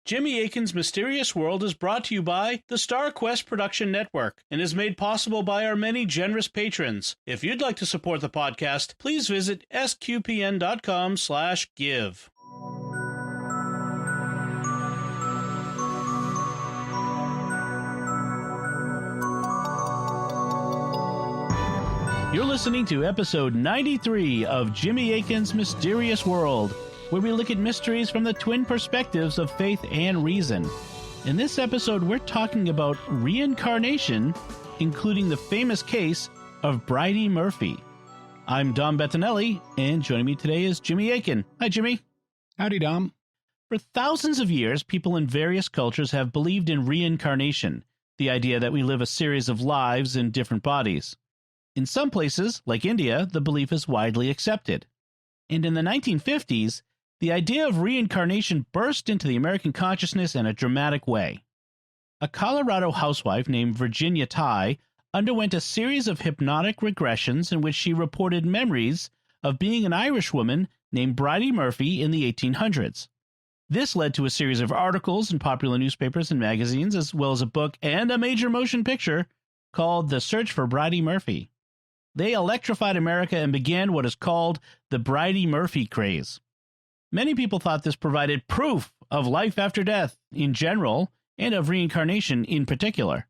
Jimmy Akin's Mysterious World is brought to you by the Star Quest Production Network and is made possible by our many generous patrons. If you'd like to support the podcast, please visit sqpn.com/give. You're listening to episode 93 of Jimmy Akin's Mysterious World, where we look at mysteries from the twin perspectives of faith and reason. In this episode, we're talking about reincarnation, including the famous case of Bridey Murphy. I'm Dom Bettinelli, and joining me today is Jimmy Akin. Hi, Jimmy. Howdy, Dom. For thousands of years, people in various cultures have believed in reincarnation, the idea that we live a series of lives in different bodies. In some places, like India, the belief is widely accepted. And in the 1950s, the idea of reincarnation burst into the American consciousness in a dramatic way. A Colorado housewife named Virginia Tighe underwent a series of hypnotic regressions in which she reported memories of being an Irish woman named Bridey Murphy in the 1800s. This led to a series of articles in popular newspapers and magazines, as well as a book and a major motion picture called The Search for Bridey Murphy. They electrified America and began what is called the Bridey Murphy craze. Many people thought this provided proof of life after death in general and of reincarnation in particular.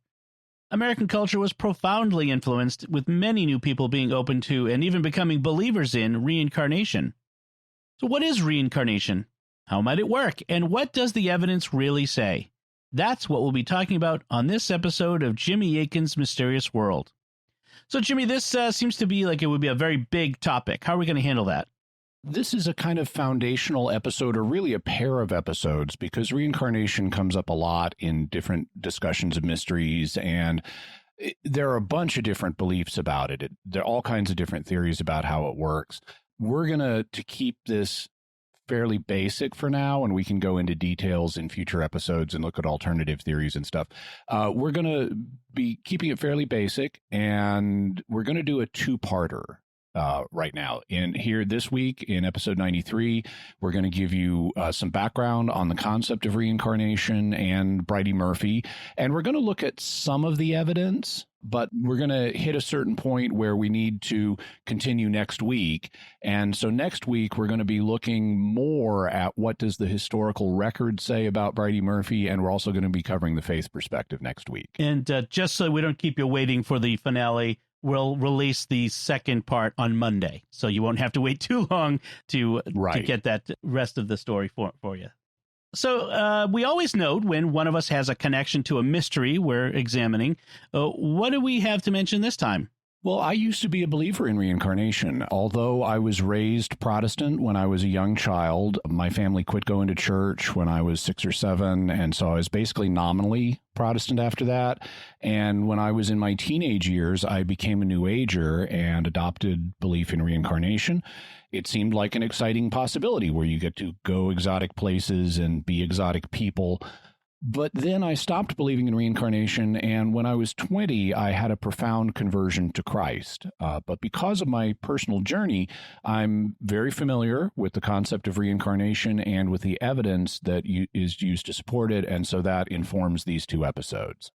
American culture was profoundly influenced, with many new people being open to and even becoming believers in reincarnation. So what is reincarnation? How might it work? And what does the evidence really say? That's what we'll be talking about on this episode of Jimmy Akin's Mysterious World. So, Jimmy, this seems to be like it would be a very big topic. How are we going to handle that? This is a kind of foundational episode, or really a pair of episodes, because reincarnation comes up a lot in different discussions of mysteries, and there are a bunch of different beliefs about it. There are all kinds of different theories about how it works. We're going to keep this fairly basic for now, and we can go into details in future episodes and look at alternative theories and stuff. We're going to be keeping it fairly basic, and we're going to do a two-parter right now. And here this week in episode 93, we're going to give you some background on the concept of reincarnation and Bridey Murphy. And we're going to look at some of the evidence, but we're going to hit a certain point where we need to continue next week. And so next week, we're going to be looking more at what does the historical record say about Bridey Murphy, and we're also going to be covering the faith perspective next week. And just so we don't keep you waiting for the finale, we'll release the second part on Monday, so you won't have to wait too long to get that rest of the story for you. So we always note when one of us has a connection to a mystery we're examining. What do we have to mention this time? Well, I used to be a believer in reincarnation. Although I was raised Protestant when I was a young child, my family quit going to church when I was 6 or 7, and so I was basically nominally Protestant after that. And when I was in my teenage years, I became a New Ager and adopted belief in reincarnation. It seemed like an exciting possibility where you get to go exotic places and be exotic people. But then I stopped believing in reincarnation, and when I was 20, I had a profound conversion to Christ. But because of my personal journey, I'm very familiar with the concept of reincarnation and with the evidence that is used to support it, and so that informs these two episodes.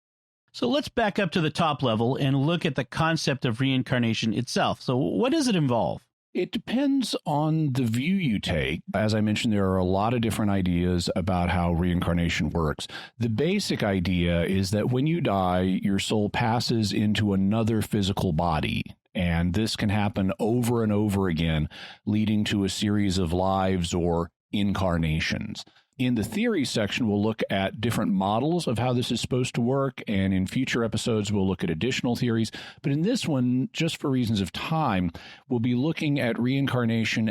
So let's back up to the top level and look at the concept of reincarnation itself. So what does it involve? It depends on the view you take. As I mentioned, there are a lot of different ideas about how reincarnation works. The basic idea is that when you die, your soul passes into another physical body. And this can happen over and over again, leading to a series of lives or incarnations. In the theory section, we'll look at different models of how this is supposed to work, and in future episodes, we'll look at additional theories. But in this one, just for reasons of time, we'll be looking at reincarnation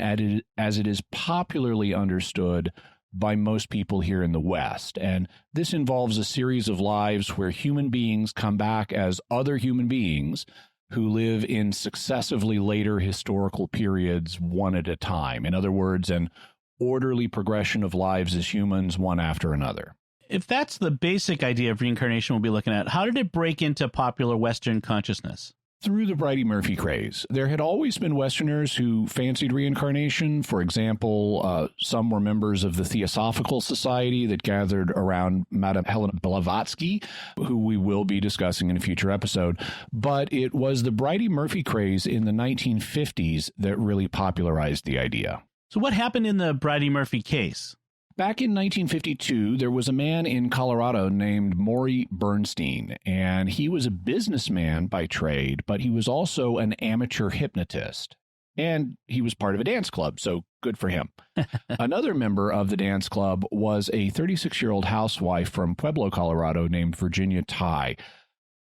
as it is popularly understood by most people here in the West. And this involves a series of lives where human beings come back as other human beings who live in successively later historical periods one at a time. In other words, an orderly progression of lives as humans, one after another. If that's the basic idea of reincarnation we'll be looking at, how did it break into popular Western consciousness? through the Bridey Murphy craze. There had always been Westerners who fancied reincarnation. For example, some were members of the Theosophical Society that gathered around Madame Helena Blavatsky, who we will be discussing in a future episode. But it was the Bridey Murphy craze in the 1950s that really popularized the idea. So what happened in the Bridey Murphy case? Back in 1952, there was a man in Colorado named Maury Bernstein, and he was a businessman by trade, but he was also an amateur hypnotist. And he was part of a dance club, so good for him. Another member of the dance club was a 36-year-old housewife from Pueblo, Colorado, named Virginia Tighe.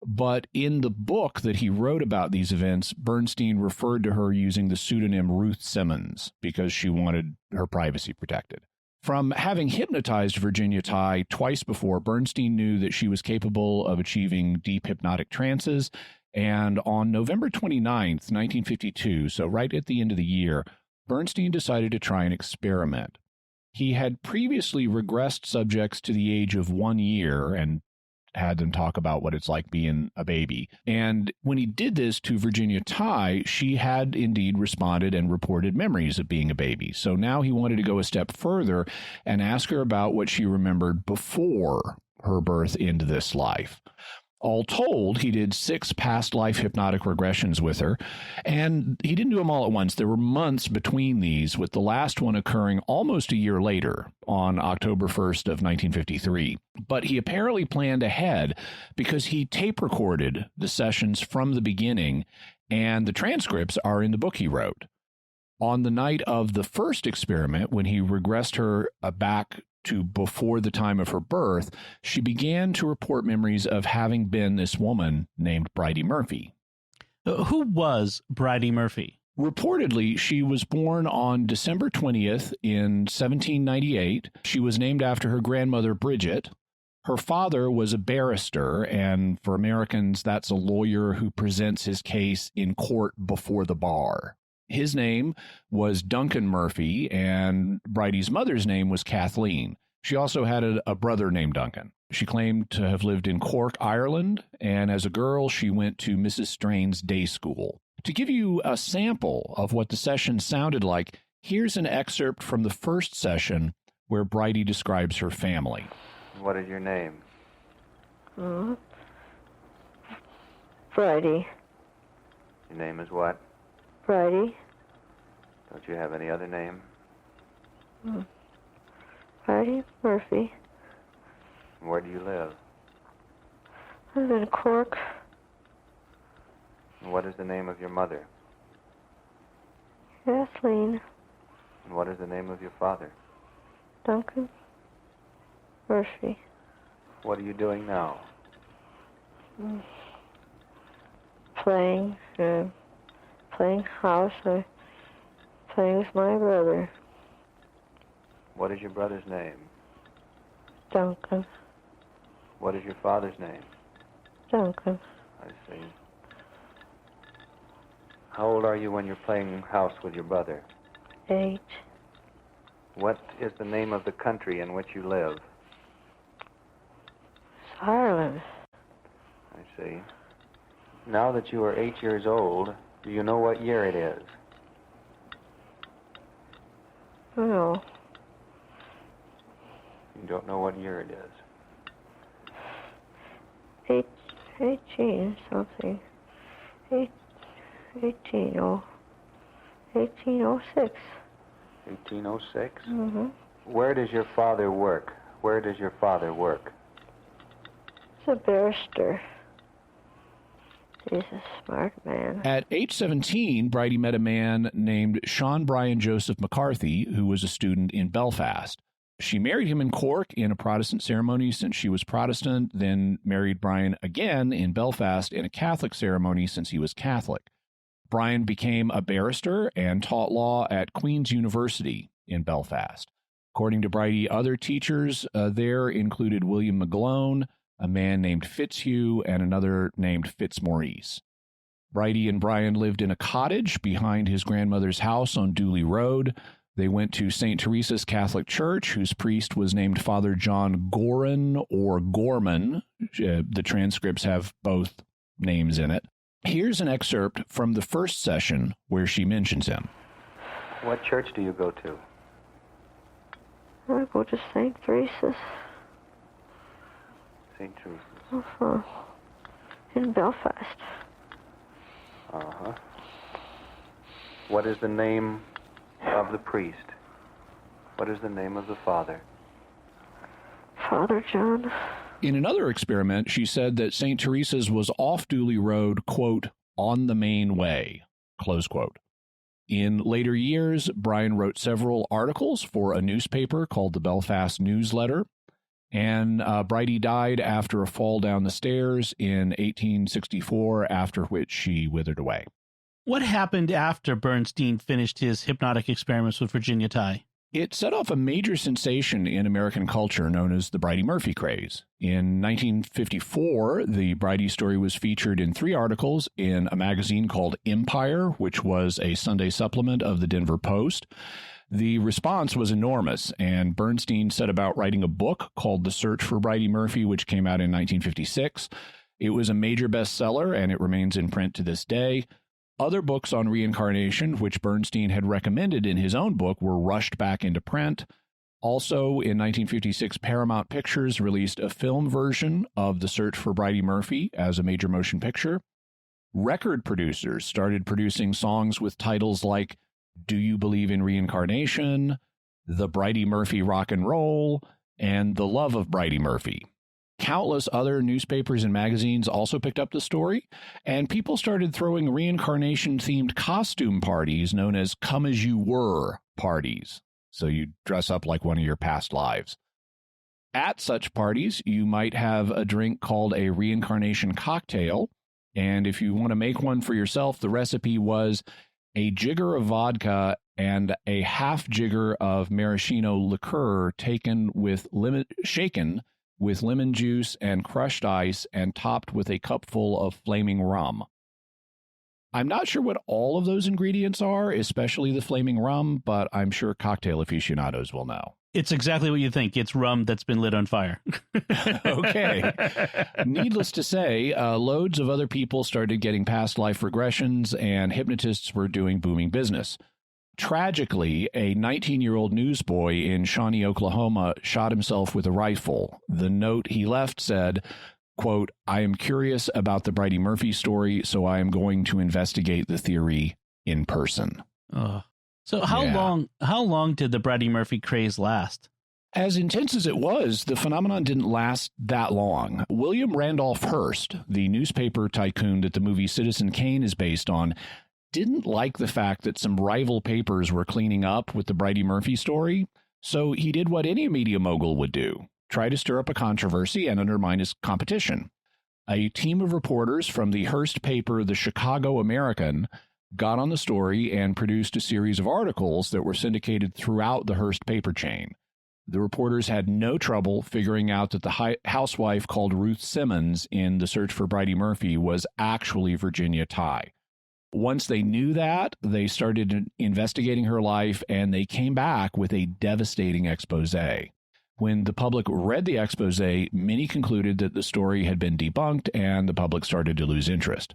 But in the book that he wrote about these events, Bernstein referred to her using the pseudonym Ruth Simmons because she wanted her privacy protected. From having hypnotized Virginia Tighe twice before, Bernstein knew that she was capable of achieving deep hypnotic trances. And on November 29th, 1952, so right at the end of the year, Bernstein decided to try an experiment. He had previously regressed subjects to the age of 1 year and had them talk about what it's like being a baby. And when he did this to Virginia Tighe, she had indeed responded and reported memories of being a baby. So now he wanted to go a step further and ask her about what she remembered before her birth into this life. All told, he did 6 past life hypnotic regressions with her, and he didn't do them all at once. There were months between these, with the last one occurring almost a year later, on October 1st of 1953. But he apparently planned ahead because he tape recorded the sessions from the beginning, and the transcripts are in the book he wrote. On the night of the first experiment, when he regressed her back to before the time of her birth, she began to report memories of having been this woman named Bridey Murphy. Who was Bridey Murphy? Reportedly, she was born on December 20th in 1798. She was named after her grandmother, Bridget. Her father was a barrister, and for Americans, that's a lawyer who presents his case in court before the bar. His name was Duncan Murphy, and Bridey's mother's name was Kathleen. She also had a brother named Duncan. She claimed to have lived in Cork, Ireland, and as a girl, she went to Mrs. Strain's day school. To give you a sample of what the session sounded like, here's an excerpt from the first session where Bridey describes her family. What is your name? Bridey. Your name is what? Bridey. Don't you have any other name? Bridey Murphy. Where do you live? I live in Cork. And what is the name of your mother? Kathleen. And what is the name of your father? Duncan Murphy. What are you doing now? Playing house. Playing with my brother. What is your brother's name? Duncan. What is your father's name? Duncan. I see. How old are you when you're playing house with your brother? 8. What is the name of the country in which you live? It's Ireland. I see. Now that you are 8 years old, do you know what year it is? No. You don't know what year it is. 18 something. 1806. 1806? Mm-hmm. Where does your father work? Where does your father work? He's a barrister. He's a smart man. At age 17, Bridey met a man named Sean Brian Joseph McCarthy, who was a student in Belfast. She married him in Cork in a Protestant ceremony since she was Protestant, then married Brian again in Belfast in a Catholic ceremony since he was Catholic. Brian became a barrister and taught law at Queen's University in Belfast. According to Bridey, other teachers there included William McGlone, a man named Fitzhugh, and another named Fitzmaurice. Bridey and Brian lived in a cottage behind his grandmother's house on Dooley Road. They went to St. Teresa's Catholic Church, whose priest was named Father John Gorin or Gorman. The transcripts have both names in it. Here's an excerpt from the first session where she mentions him. What church do you go to? I go to St. Teresa's. St. Teresa's. Uh-huh. In Belfast. Uh-huh. What is the name of the priest? What is the name of the father? Father John. In another experiment, she said that St. Teresa's was off Dooley Road, quote, on the main way, close quote. In later years, Brian wrote several articles for a newspaper called the Belfast Newsletter, and Bridey died after a fall down the stairs in 1864, after which she withered away. What happened after Bernstein finished his hypnotic experiments with Virginia Tighe? It set off a major sensation in American culture known as the Bridey Murphy craze. In 1954, the Bridey story was featured in 3 articles in a magazine called Empire, which was a Sunday supplement of the Denver Post. The response was enormous, and Bernstein set about writing a book called The Search for Bridey Murphy, which came out in 1956. It was a major bestseller, and it remains in print to this day. Other books on reincarnation, which Bernstein had recommended in his own book, were rushed back into print. Also, in 1956, Paramount Pictures released a film version of The Search for Bridey Murphy as a major motion picture. Record producers started producing songs with titles like Do You Believe in Reincarnation?, The Bridey Murphy Rock and Roll, and The Love of Bridey Murphy. Countless other newspapers and magazines also picked up the story, and people started throwing reincarnation-themed costume parties known as Come As You Were parties. So you dress up like one of your past lives. At such parties, you might have a drink called a reincarnation cocktail, and if you want to make one for yourself, the recipe was a jigger of vodka and a half jigger of maraschino liqueur shaken with lemon juice and crushed ice and topped with a cupful of flaming rum. I'm not sure what all of those ingredients are, especially the flaming rum, but I'm sure cocktail aficionados will know. It's exactly what you think. It's rum that's been lit on fire. Okay. Needless to say, loads of other people started getting past life regressions, and hypnotists were doing booming business. Tragically, a 19-year-old newsboy in Shawnee, Oklahoma, shot himself with a rifle. The note he left said, quote, I am curious about the Bridey Murphy story, so I am going to investigate the theory in person. Oh. So how long did the Bridey Murphy craze last? As intense as it was, the phenomenon didn't last that long. William Randolph Hearst, the newspaper tycoon that the movie Citizen Kane is based on, didn't like the fact that some rival papers were cleaning up with the Bridey Murphy story, so he did what any media mogul would do, try to stir up a controversy and undermine his competition. A team of reporters from the Hearst paper, the Chicago American, got on the story and produced a series of articles that were syndicated throughout the Hearst paper chain. The reporters had no trouble figuring out that the housewife called Ruth Simmons in The Search for Bridey Murphy was actually Virginia Tighe. Once they knew that, they started investigating her life, and they came back with a devastating expose. When the public read the expose, many concluded that the story had been debunked, and the public started to lose interest.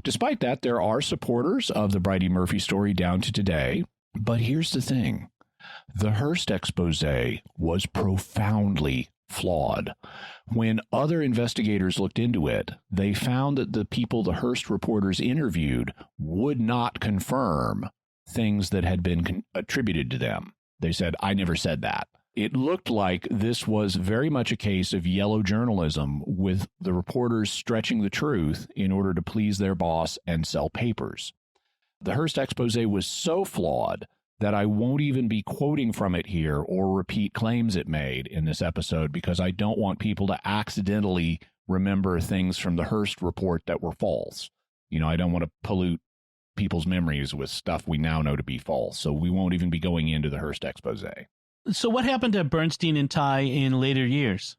Despite that, there are supporters of the Bridey Murphy story down to today. But here's the thing. The Hearst expose was profoundly flawed. When other investigators looked into it, they found that the people the Hearst reporters interviewed would not confirm things that had been attributed to them. They said, I never said that. It looked like this was very much a case of yellow journalism, with the reporters stretching the truth in order to please their boss and sell papers. The Hearst expose was so flawed that I won't even be quoting from it here or repeat claims it made in this episode, because I don't want people to accidentally remember things from the Hearst report that were false. You know, I don't want to pollute people's memories with stuff we now know to be false, so we won't even be going into the Hearst expose. So what happened to Bernstein and Tighe in later years?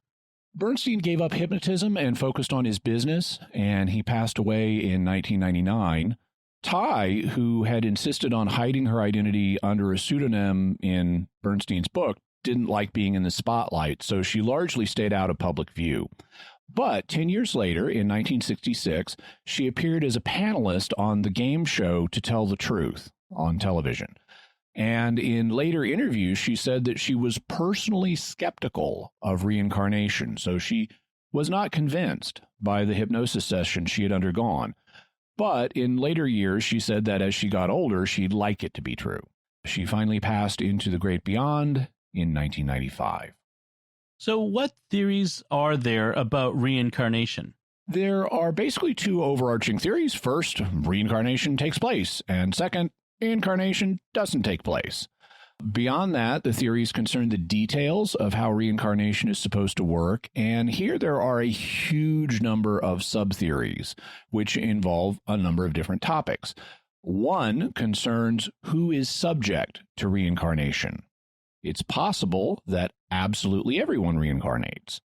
Bernstein gave up hypnotism and focused on his business, and he passed away in 1999. Tighe, who had insisted on hiding her identity under a pseudonym in Bernstein's book, didn't like being in the spotlight, so she largely stayed out of public view. But 10 years later, in 1966, she appeared as a panelist on the game show To Tell the Truth on television. And in later interviews, she said that she was personally skeptical of reincarnation. So she was not convinced by the hypnosis session she had undergone. But in later years, she said that as she got older, she'd like it to be true. She finally passed into the great beyond in 1995. So what theories are there about reincarnation? There are basically two overarching theories. First, reincarnation takes place. And second, reincarnation doesn't take place. Beyond that, the theories concern the details of how reincarnation is supposed to work, and here there are a huge number of sub-theories, which involve a number of different topics. One concerns who is subject to reincarnation. It's possible that absolutely everyone reincarnates,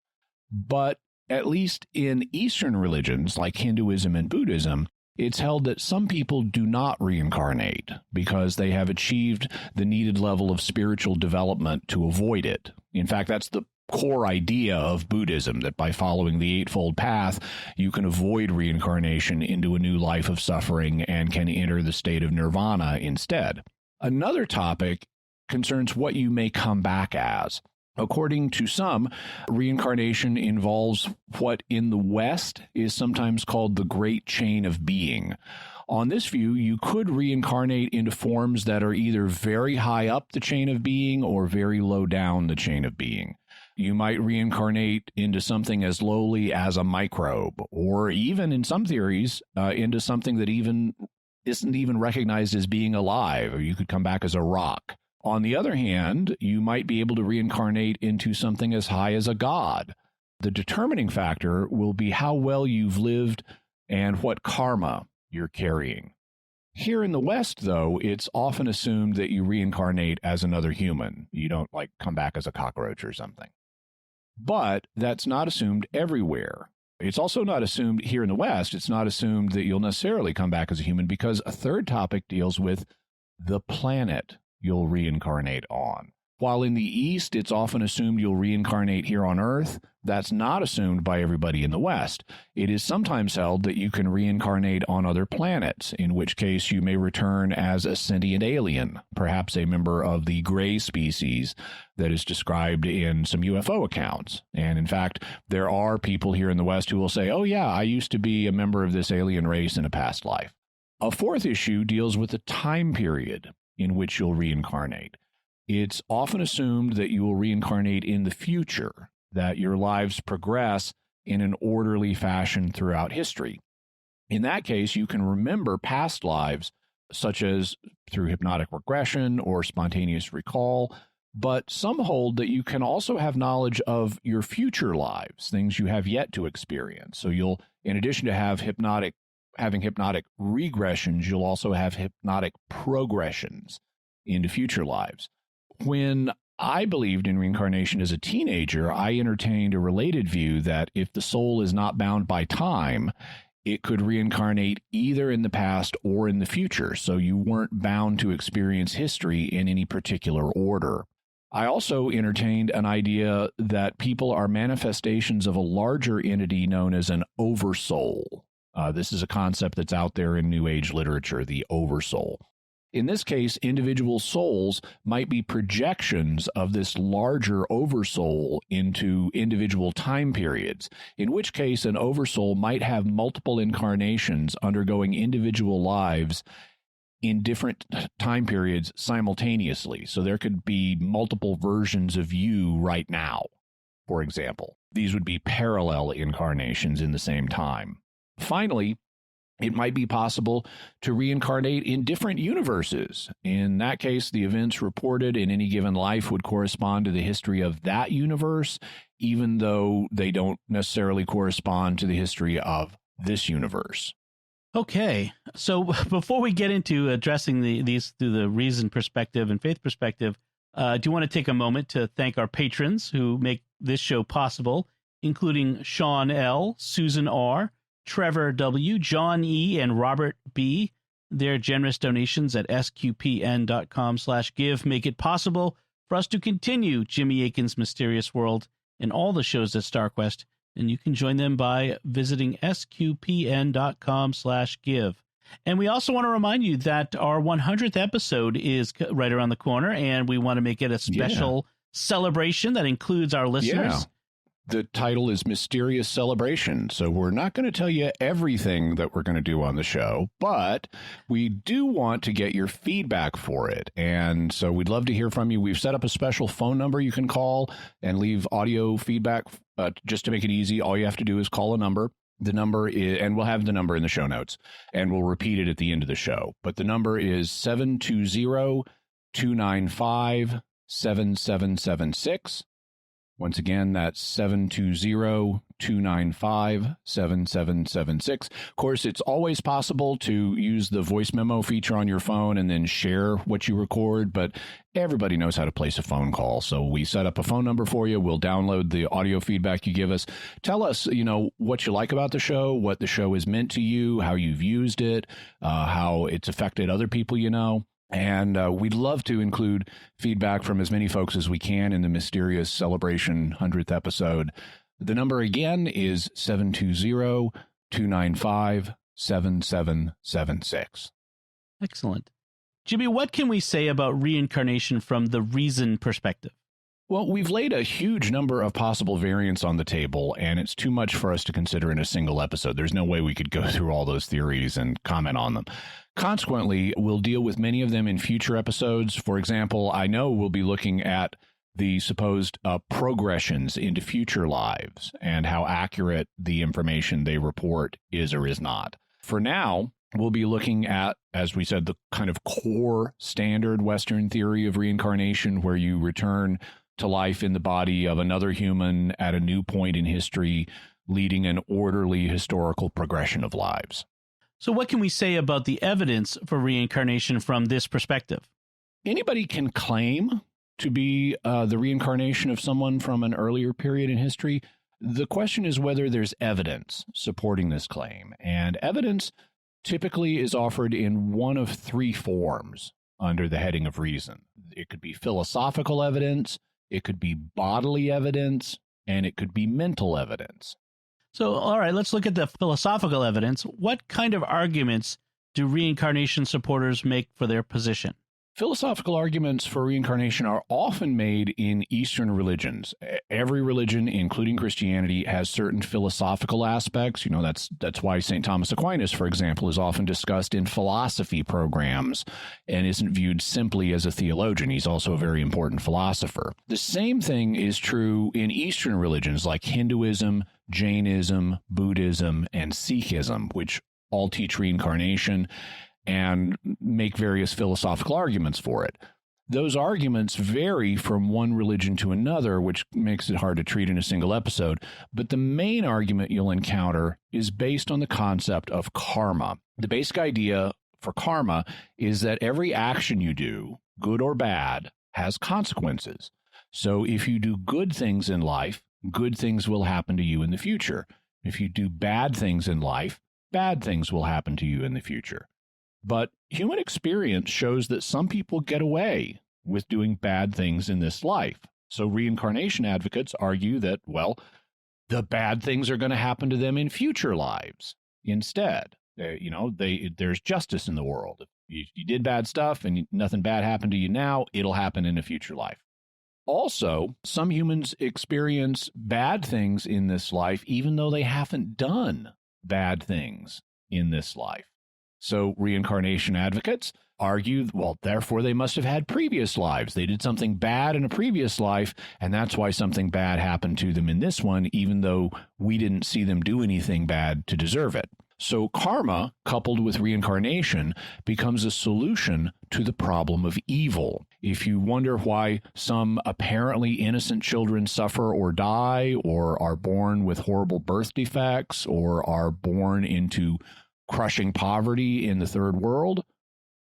but at least in Eastern religions like Hinduism and Buddhism, it's held that some people do not reincarnate because they have achieved the needed level of spiritual development to avoid it. In fact, that's the core idea of Buddhism, that by following the Eightfold Path, you can avoid reincarnation into a new life of suffering and can enter the state of nirvana instead. Another topic concerns what you may come back as. According to some, reincarnation involves what in the West is sometimes called the Great Chain of Being. On this view, you could reincarnate into forms that are either very high up the chain of being or very low down the chain of being. You might reincarnate into something as lowly as a microbe, or even in some theories, into something that even isn't even recognized as being alive, or you could come back as a rock. On the other hand, you might be able to reincarnate into something as high as a god. The determining factor will be how well you've lived and what karma you're carrying. Here in the West, though, it's often assumed that you reincarnate as another human. You don't, come back as a cockroach or something. But that's not assumed everywhere. It's also not assumed here in the West. It's not assumed that you'll necessarily come back as a human, because a third topic deals with the planet you'll reincarnate on. While in the East, it's often assumed you'll reincarnate here on Earth, that's not assumed by everybody in the West. It is sometimes held that you can reincarnate on other planets, in which case you may return as a sentient alien, perhaps a member of the gray species that is described in some UFO accounts. And in fact, there are people here in the West who will say, oh yeah, I used to be a member of this alien race in a past life. A fourth issue deals with the time period in which you'll reincarnate. It's often assumed that you will reincarnate in the future, that your lives progress in an orderly fashion throughout history. In that case, you can remember past lives, such as through hypnotic regression or spontaneous recall, but some hold that you can also have knowledge of your future lives, things you have yet to experience. So you'll, in addition to having hypnotic regressions, you'll also have hypnotic progressions into future lives. When I believed in reincarnation as a teenager, I entertained a related view that if the soul is not bound by time, it could reincarnate either in the past or in the future, so you weren't bound to experience history in any particular order. I also entertained an idea that people are manifestations of a larger entity known as an oversoul. This is a concept that's out there in New Age literature, the oversoul. In this case, individual souls might be projections of this larger oversoul into individual time periods, in which case an oversoul might have multiple incarnations undergoing individual lives in different time periods simultaneously. So there could be multiple versions of you right now, for example. These would be parallel incarnations in the same time. Finally, it might be possible to reincarnate in different universes. In that case, the events reported in any given life would correspond to the history of that universe, even though they don't necessarily correspond to the history of this universe. Okay, so before we get into addressing these through the reason perspective and faith perspective, do you want to take a moment to thank our patrons who make this show possible, including Sean L., Susan R., Trevor W., John E., and Robert B. Their generous donations at sqpn.com/give make it possible for us to continue Jimmy Akin's Mysterious World and all the shows at StarQuest And you can join them by visiting sqpn.com/give. And we also want to remind you that our 100th episode is right around the corner, and we want to make it a special celebration that includes our listeners. Yeah. The title is Mysterious Celebration, so we're not going to tell you everything that we're going to do on the show, but we do want to get your feedback for it, and so we'd love to hear from you. We've set up a special phone number you can call and leave audio feedback. Just to make it easy, all you have to do is call a number. The number is, and we'll have the number in the show notes, and we'll repeat it at the end of the show, but the number is 720-295-7776. Once again, that's 720-295-7776. Of course, it's always possible to use the voice memo feature on your phone and then share what you record, but everybody knows how to place a phone call. So we set up a phone number for you. We'll download the audio feedback you give us. Tell us, what you like about the show, what the show has meant to you, how you've used it, how it's affected other people you know. And we'd love to include feedback from as many folks as we can in the Mysterious Celebration 100th episode. The number again is 720-295-7776. Excellent. Jimmy, what can we say about reincarnation from the reason perspective? Well, we've laid a huge number of possible variants on the table, and it's too much for us to consider in a single episode. There's no way we could go through all those theories and comment on them. Consequently, we'll deal with many of them in future episodes. For example, I know we'll be looking at the supposed progressions into future lives and how accurate the information they report is or is not. For now, we'll be looking at, as we said, the kind of core standard Western theory of reincarnation, where you return to life in the body of another human at a new point in history, leading an orderly historical progression of lives. So what can we say about the evidence for reincarnation from this perspective? Anybody can claim to be the reincarnation of someone from an earlier period in history. The question is whether there's evidence supporting this claim. And evidence typically is offered in one of three forms under the heading of reason. It could be philosophical evidence, it could be bodily evidence, and it could be mental evidence. So, all right, let's look at the philosophical evidence. What kind of arguments do reincarnation supporters make for their position? Philosophical arguments for reincarnation are often made in Eastern religions. Every religion, including Christianity, has certain philosophical aspects. That's why St. Thomas Aquinas, for example, is often discussed in philosophy programs and isn't viewed simply as a theologian. He's also a very important philosopher. The same thing is true in Eastern religions like Hinduism, Jainism, Buddhism, and Sikhism, which all teach reincarnation and make various philosophical arguments for it. Those arguments vary from one religion to another, which makes it hard to treat in a single episode. But the main argument you'll encounter is based on the concept of karma. The basic idea for karma is that every action you do, good or bad, has consequences. So if you do good things in life, good things will happen to you in the future. If you do bad things in life, bad things will happen to you in the future. But human experience shows that some people get away with doing bad things in this life. So reincarnation advocates argue that, well, the bad things are going to happen to them in future lives instead. There's justice in the world. If you did bad stuff and nothing bad happened to you now, it'll happen in a future life. Also, some humans experience bad things in this life, even though they haven't done bad things in this life. So reincarnation advocates argue, well, therefore they must have had previous lives. They did something bad in a previous life, and that's why something bad happened to them in this one, even though we didn't see them do anything bad to deserve it. So karma, coupled with reincarnation, becomes a solution to the problem of evil. If you wonder why some apparently innocent children suffer or die, or are born with horrible birth defects, or are born into crushing poverty in the third world,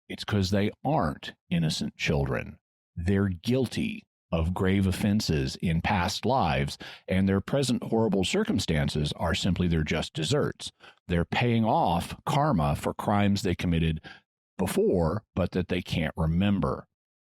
it's because they aren't innocent children. They're guilty of grave offenses in past lives, and their present horrible circumstances are simply their just desserts. They're paying off karma for crimes they committed before, but that they can't remember.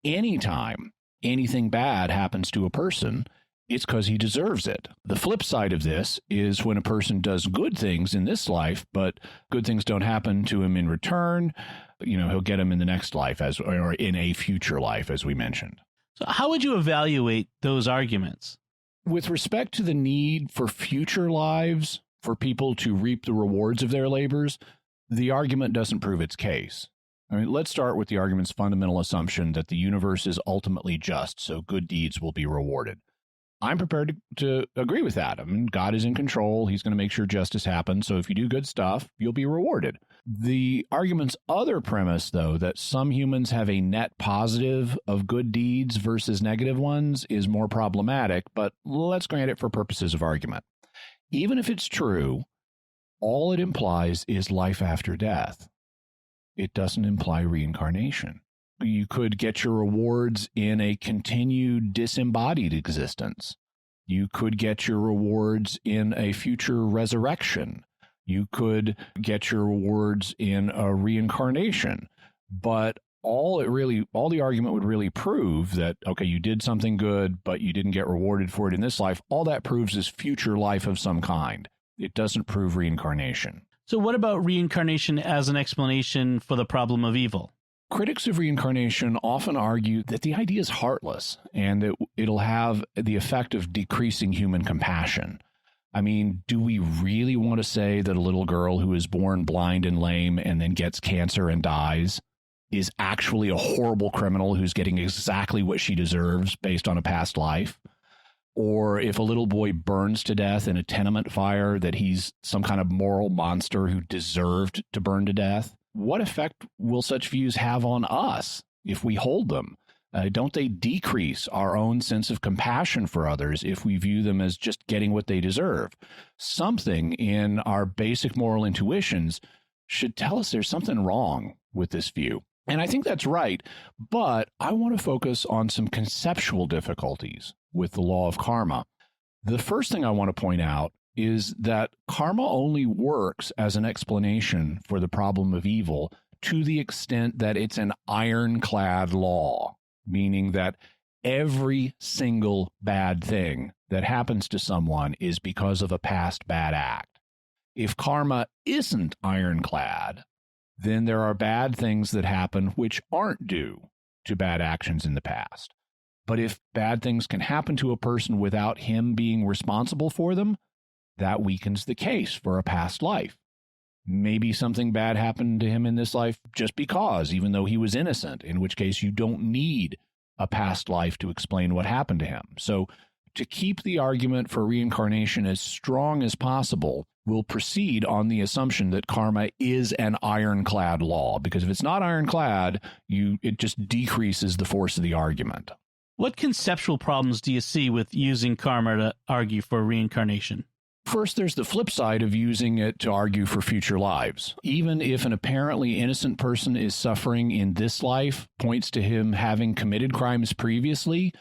Anytime anything bad happens to a person, it's because he deserves it. The flip side of this is when a person does good things in this life, but good things don't happen to him in return, he'll get them in the next life or in a future life, as we mentioned. So how would you evaluate those arguments? With respect to the need for future lives, for people to reap the rewards of their labors, the argument doesn't prove its case. I mean, let's start with the argument's fundamental assumption that the universe is ultimately just, so good deeds will be rewarded. I'm prepared to agree with that. I mean, God is in control. He's going to make sure justice happens. So if you do good stuff, you'll be rewarded. The argument's other premise, though, that some humans have a net positive of good deeds versus negative ones is more problematic, but let's grant it for purposes of argument. Even if it's true, all it implies is life after death. It doesn't imply reincarnation. You could get your rewards in a continued disembodied existence. You could get your rewards in a future resurrection. You could get your rewards in a reincarnation. But all the argument would really prove that, okay, you did something good, but you didn't get rewarded for it in this life. All that proves is future life of some kind. It doesn't prove reincarnation. So what about reincarnation as an explanation for the problem of evil? Critics of reincarnation often argue that the idea is heartless and that it'll have the effect of decreasing human compassion. I mean, do we really want to say that a little girl who is born blind and lame and then gets cancer and dies is actually a horrible criminal who's getting exactly what she deserves based on a past life? Or if a little boy burns to death in a tenement fire, that he's some kind of moral monster who deserved to burn to death? What effect will such views have on us if we hold them? Don't they decrease our own sense of compassion for others if we view them as just getting what they deserve? Something in our basic moral intuitions should tell us there's something wrong with this view. And I think that's right, but I want to focus on some conceptual difficulties with the law of karma. The first thing I want to point out is that karma only works as an explanation for the problem of evil to the extent that it's an ironclad law, meaning that every single bad thing that happens to someone is because of a past bad act. If karma isn't ironclad, then there are bad things that happen which aren't due to bad actions in the past. But if bad things can happen to a person without him being responsible for them, that weakens the case for a past life. Maybe something bad happened to him in this life just because, even though he was innocent, in which case you don't need a past life to explain what happened to him. So to keep the argument for reincarnation as strong as possible, we'll proceed on the assumption that karma is an ironclad law, because if it's not ironclad, it just decreases the force of the argument. What conceptual problems do you see with using karma to argue for reincarnation? First, there's the flip side of using it to argue for future lives. Even if an apparently innocent person is suffering in this life, points to him having committed crimes previously,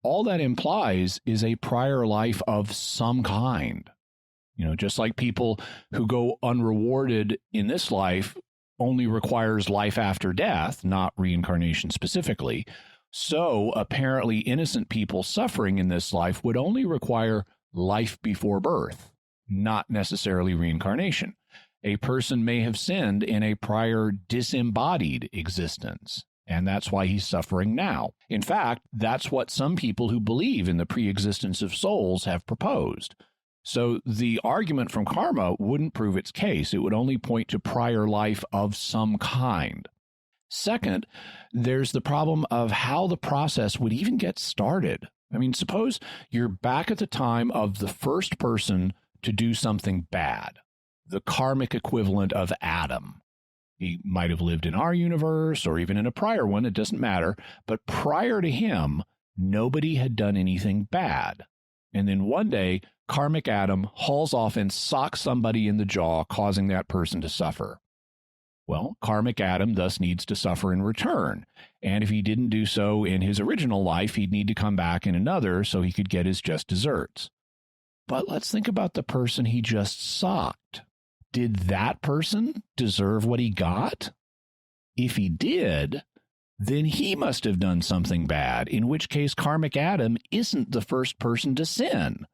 all that implies is a prior life of some kind. Just like people who go unrewarded in this life only requires life after death, not reincarnation specifically. So apparently innocent people suffering in this life would only require life before birth, not necessarily reincarnation. A person may have sinned in a prior disembodied existence, and that's why he's suffering now. In fact, that's what some people who believe in the pre-existence of souls have proposed. So the argument from karma wouldn't prove its case. It would only point to prior life of some kind. Second, there's the problem of how the process would even get started. I mean, suppose you're back at the time of the first person to do something bad, the karmic equivalent of Adam. He might have lived in our universe or even in a prior one, it doesn't matter. But prior to him, nobody had done anything bad. And then one day, karmic Adam hauls off and socks somebody in the jaw, causing that person to suffer. Well, karmic Adam thus needs to suffer in return. And if he didn't do so in his original life, he'd need to come back in another so he could get his just desserts. But let's think about the person he just socked. Did that person deserve what he got? If he did, then he must have done something bad, in which case karmic Adam isn't the first person to sin.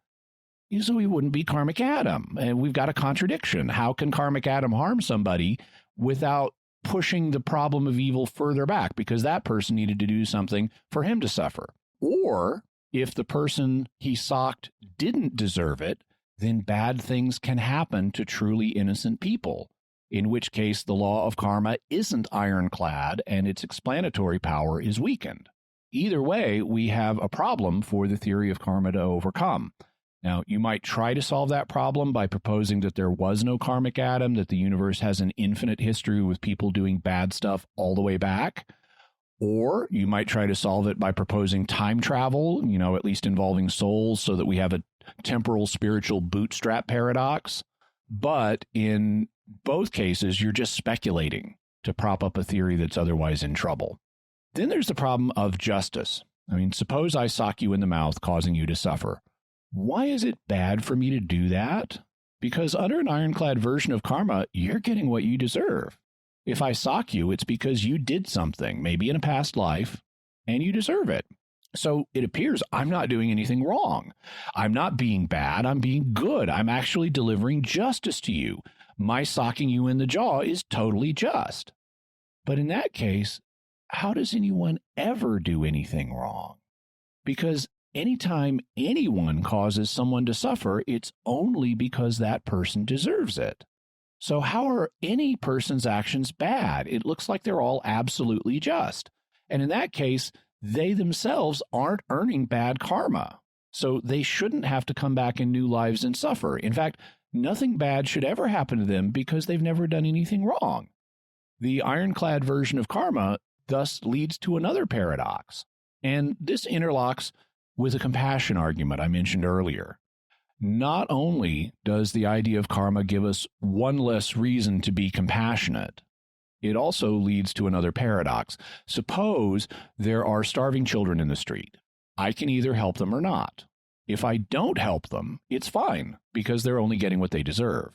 So he wouldn't be karmic Adam. And we've got a contradiction. How can karmic Adam harm somebody without pushing the problem of evil further back? Because that person needed to do something for him to suffer. Or if the person he socked didn't deserve it, then bad things can happen to truly innocent people, in which case the law of karma isn't ironclad and its explanatory power is weakened. Either way, we have a problem for the theory of karma to overcome. Now, you might try to solve that problem by proposing that there was no karmic Adam, that the universe has an infinite history with people doing bad stuff all the way back. Or you might try to solve it by proposing time travel, at least involving souls, so that we have a temporal spiritual bootstrap paradox. But in both cases, you're just speculating to prop up a theory that's otherwise in trouble. Then there's the problem of justice. Suppose I sock you in the mouth, causing you to suffer. Why is it bad for me to do that? Because under an ironclad version of karma, you're getting what you deserve. If I sock you, it's because you did something, maybe in a past life, and you deserve it. So it appears I'm not doing anything wrong. I'm not being bad. I'm being good. I'm actually delivering justice to you. My socking you in the jaw is totally just. But in that case, how does anyone ever do anything wrong? Because anytime anyone causes someone to suffer, it's only because that person deserves it. So how are any person's actions bad? It looks like they're all absolutely just. And in that case, they themselves aren't earning bad karma. So they shouldn't have to come back in new lives and suffer. In fact, nothing bad should ever happen to them because they've never done anything wrong. The ironclad version of karma thus leads to another paradox. And this interlocks with a compassion argument I mentioned earlier. Not only does the idea of karma give us one less reason to be compassionate, it also leads to another paradox. Suppose there are starving children in the street. I can either help them or not. If I don't help them, it's fine, because they're only getting what they deserve.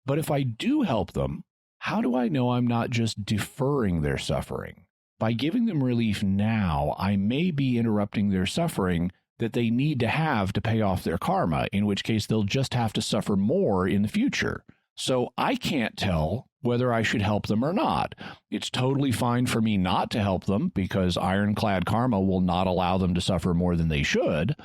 But if I do help them, how do I know I'm not just deferring their suffering? By giving them relief now, I may be interrupting their suffering that they need to have to pay off their karma, in which case they'll just have to suffer more in the future. So I can't tell whether I should help them or not. It's totally fine for me not to help them because ironclad karma will not allow them to suffer more than they should.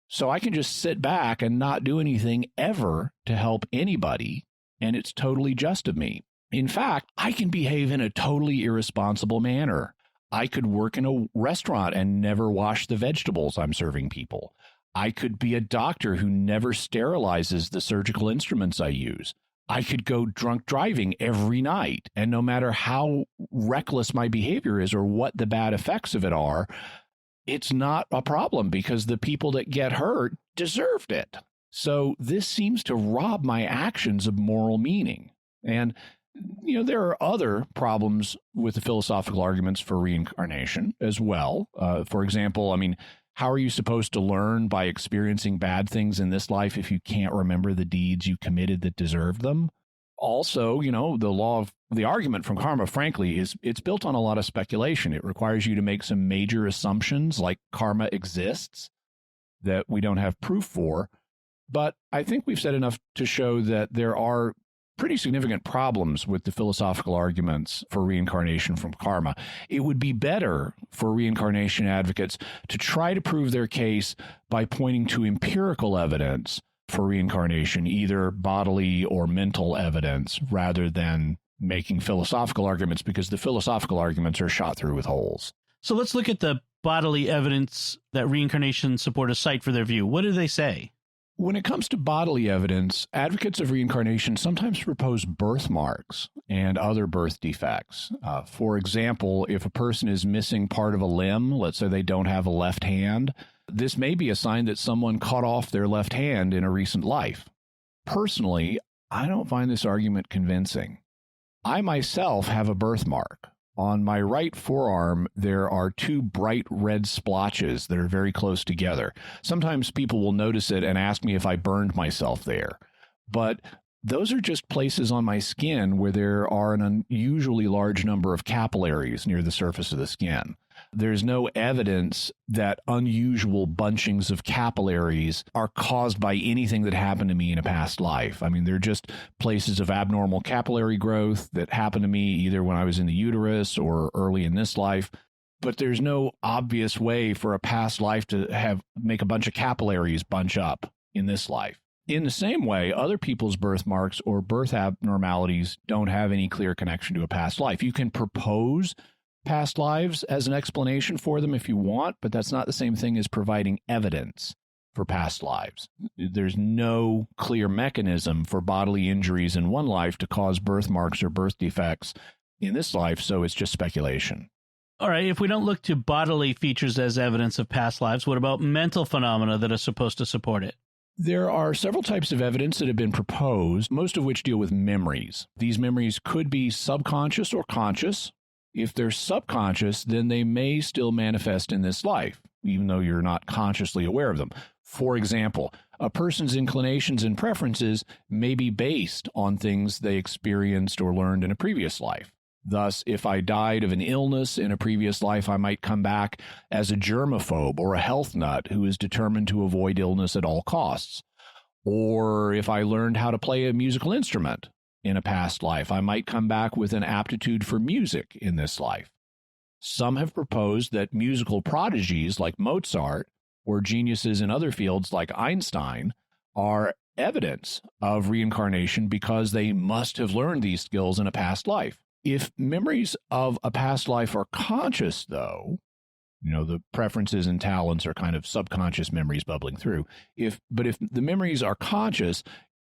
So I can just sit back and not do anything ever to help anybody, and it's totally just of me. In fact, I can behave in a totally irresponsible manner. I could work in a restaurant and never wash the vegetables I'm serving people. I could be a doctor who never sterilizes the surgical instruments I use. I could go drunk driving every night, and no matter how reckless my behavior is or what the bad effects of it are, it's not a problem because the people that get hurt deserved it. So this seems to rob my actions of moral meaning. And there are other problems with the philosophical arguments for reincarnation as well. For example, how are you supposed to learn by experiencing bad things in this life if you can't remember the deeds you committed that deserved them? Also, the argument from karma, frankly, it's built on a lot of speculation. It requires you to make some major assumptions like karma exists that we don't have proof for. But I think we've said enough to show that there are pretty significant problems with the philosophical arguments for reincarnation from karma. It would be better for reincarnation advocates to try to prove their case by pointing to empirical evidence for reincarnation, either bodily or mental evidence, rather than making philosophical arguments, because the philosophical arguments are shot through with holes. So let's look at the bodily evidence that reincarnation supporters cite for their view. What do they say? When it comes to bodily evidence, advocates of reincarnation sometimes propose birthmarks and other birth defects. For example, if a person is missing part of a limb, let's say they don't have a left hand, this may be a sign that someone cut off their left hand in a recent life. Personally, I don't find this argument convincing. I myself have a birthmark. On my right forearm, there are two bright red splotches that are very close together. Sometimes people will notice it and ask me if I burned myself there. But those are just places on my skin where there are an unusually large number of capillaries near the surface of the skin. There's no evidence that unusual bunchings of capillaries are caused by anything that happened to me in a past life. I mean, they're just places of abnormal capillary growth that happened to me either when I was in the uterus or early in this life. But there's no obvious way for a past life to make a bunch of capillaries bunch up in this life. In the same way, other people's birthmarks or birth abnormalities don't have any clear connection to a past life. You can propose past lives as an explanation for them if you want, but that's not the same thing as providing evidence for past lives. There's no clear mechanism for bodily injuries in one life to cause birthmarks or birth defects in this life, so it's just speculation. All right, if we don't look to bodily features as evidence of past lives, what about mental phenomena that are supposed to support it? There are several types of evidence that have been proposed, most of which deal with memories. These memories could be subconscious or conscious. If they're subconscious, then they may still manifest in this life, even though you're not consciously aware of them. For example, a person's inclinations and preferences may be based on things they experienced or learned in a previous life. Thus, if I died of an illness in a previous life, I might come back as a germaphobe or a health nut who is determined to avoid illness at all costs. Or if I learned how to play a musical instrument in a past life, I might come back with an aptitude for music in this life. Some have proposed that musical prodigies like Mozart or geniuses in other fields like Einstein are evidence of reincarnation because they must have learned these skills in a past life. If memories of a past life are conscious, though, the preferences and talents are kind of subconscious memories bubbling through. But if the memories are conscious,